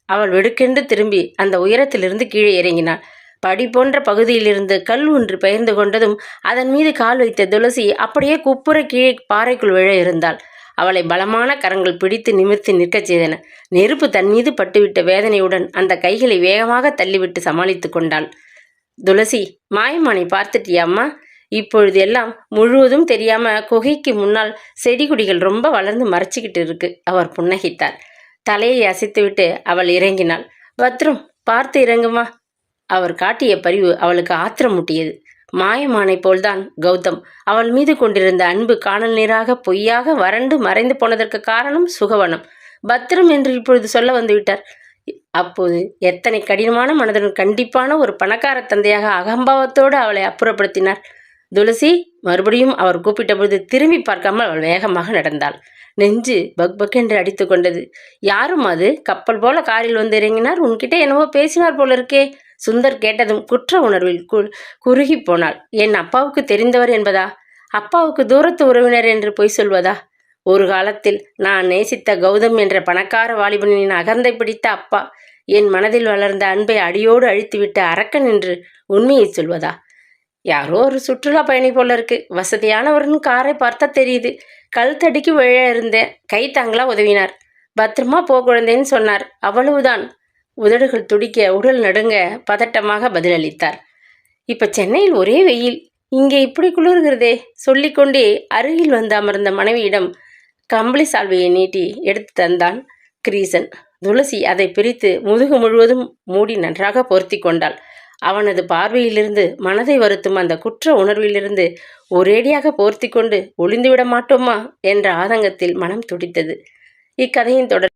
அவள் வெடுக்கென்று திரும்பி அந்த உயரத்திலிருந்து கீழே இறங்கினாள். படி போன்ற பகுதியிலிருந்து கல் ஒன்று பெயர்ந்து கொண்டதும் அதன் மீது கால் வைத்த துளசி அப்படியே குப்புற கீழே பாறைக்குள் விழ இருந்தாள். அவளை பலமான கரங்கள் பிடித்து நிமிர்த்தி நிற்கச் செய்தன. நெருப்பு தன் மீது பட்டுவிட்ட வேதனையுடன் அந்த கைகளை வேகமாக தள்ளிவிட்டு சமாளித்து கொண்டாள். துளசி, மாயமானை பார்த்துட்டியாம்மா? இப்பொழுது எல்லாம் முழுவதும் தெரியாம குகைக்கு முன்னால் செடி கொடிகள் ரொம்ப வளர்ந்து மறைச்சிக்கிட்டு இருக்கு. அவர் புன்னகைத்தார். தலையை அசைத்துவிட்டு அவள் இறங்கினாள். பத்ரம், பார்த்து இறங்குமா? அவர் காட்டிய பரிவு அவளுக்கு ஆத்திரமூட்டியது. மாயமானை போல்தான் கௌதம். அவள் மீது கொண்டிருந்த அன்பு காணல் நீராக பொய்யாக வறண்டு மறைந்து போனதற்கு காரணம் சுகவனம். பத்திரம் என்று இப்பொழுது சொல்ல வந்துவிட்டார். அப்போது எத்தனை கடினமான மனதுடன் கண்டிப்பான ஒரு பணக்கார தந்தையாக அகம்பாவத்தோடு அவளை அப்புறப்படுத்தினார். துளசி, மறுபடியும் அவர் கூப்பிட்டபொழுது திரும்பி பார்க்காமல் அவள் வேகமாக நடந்தாள். நெஞ்சு பக் பக் என்று அடித்து கொண்டது. யாரும் அது? கப்பல் போல காரில் வந்து இறங்கினார். உன்கிட்ட என்னவோ பேசினார் போல இருக்கே. சுந்தர் கேட்டதும் குற்ற உணர்வில் குறுகி போனாள். என் அப்பாவுக்கு தெரிந்தவர் என்பதா? அப்பாவுக்கு தூரத்து உறவினர் என்று பொய் சொல்வதா? ஒரு காலத்தில் நான் நேசித்த கௌதம் என்ற பணக்கார வாலிபனின் அகந்தை பிடித்த அப்பா என் மனதில் வளர்ந்த அன்பை அடியோடு அழித்துவிட்டு அரக்கன் என்று உண்மையை சொல்வதா? யாரோ ஒரு சுற்றுலா பயணி போல இருக்கு. வசதியானவர்னு காரை பார்த்தா தெரியுது. கல் தடிக்கு விழ இருந்தேன். கை தாங்களா உதவினார். பத்திரமா போ குழந்தைன்னு சொன்னார். அவ்வளவுதான். உதடுகள் துடிக்க, உடல் நடுங்க பதட்டமாக பதிலளித்தார். இப்ப சென்னையில் ஒரே வெயில், இங்கே இப்படி குளிர்கிறதே சொல்லிக்கொண்டே அருகில் வந்து அமர்ந்த மனைவியிடம் கம்பளி சால்வையை நீட்டி எடுத்து தந்தான் கிரீசன். துளசி அதை பிரித்து முதுகு முழுவதும் மூடி நன்றாக பொருத்தி கொண்டாள். அவனது பார்வையிலிருந்து மனதை வருத்தும் அந்த குற்ற உணர்விலிருந்து ஒரேடியாக போர்த்தி கொண்டு ஒளிந்துவிட மாட்டோமா என்ற ஆதங்கத்தில் மனம் துடித்தது. இக்கதையின் தொடர்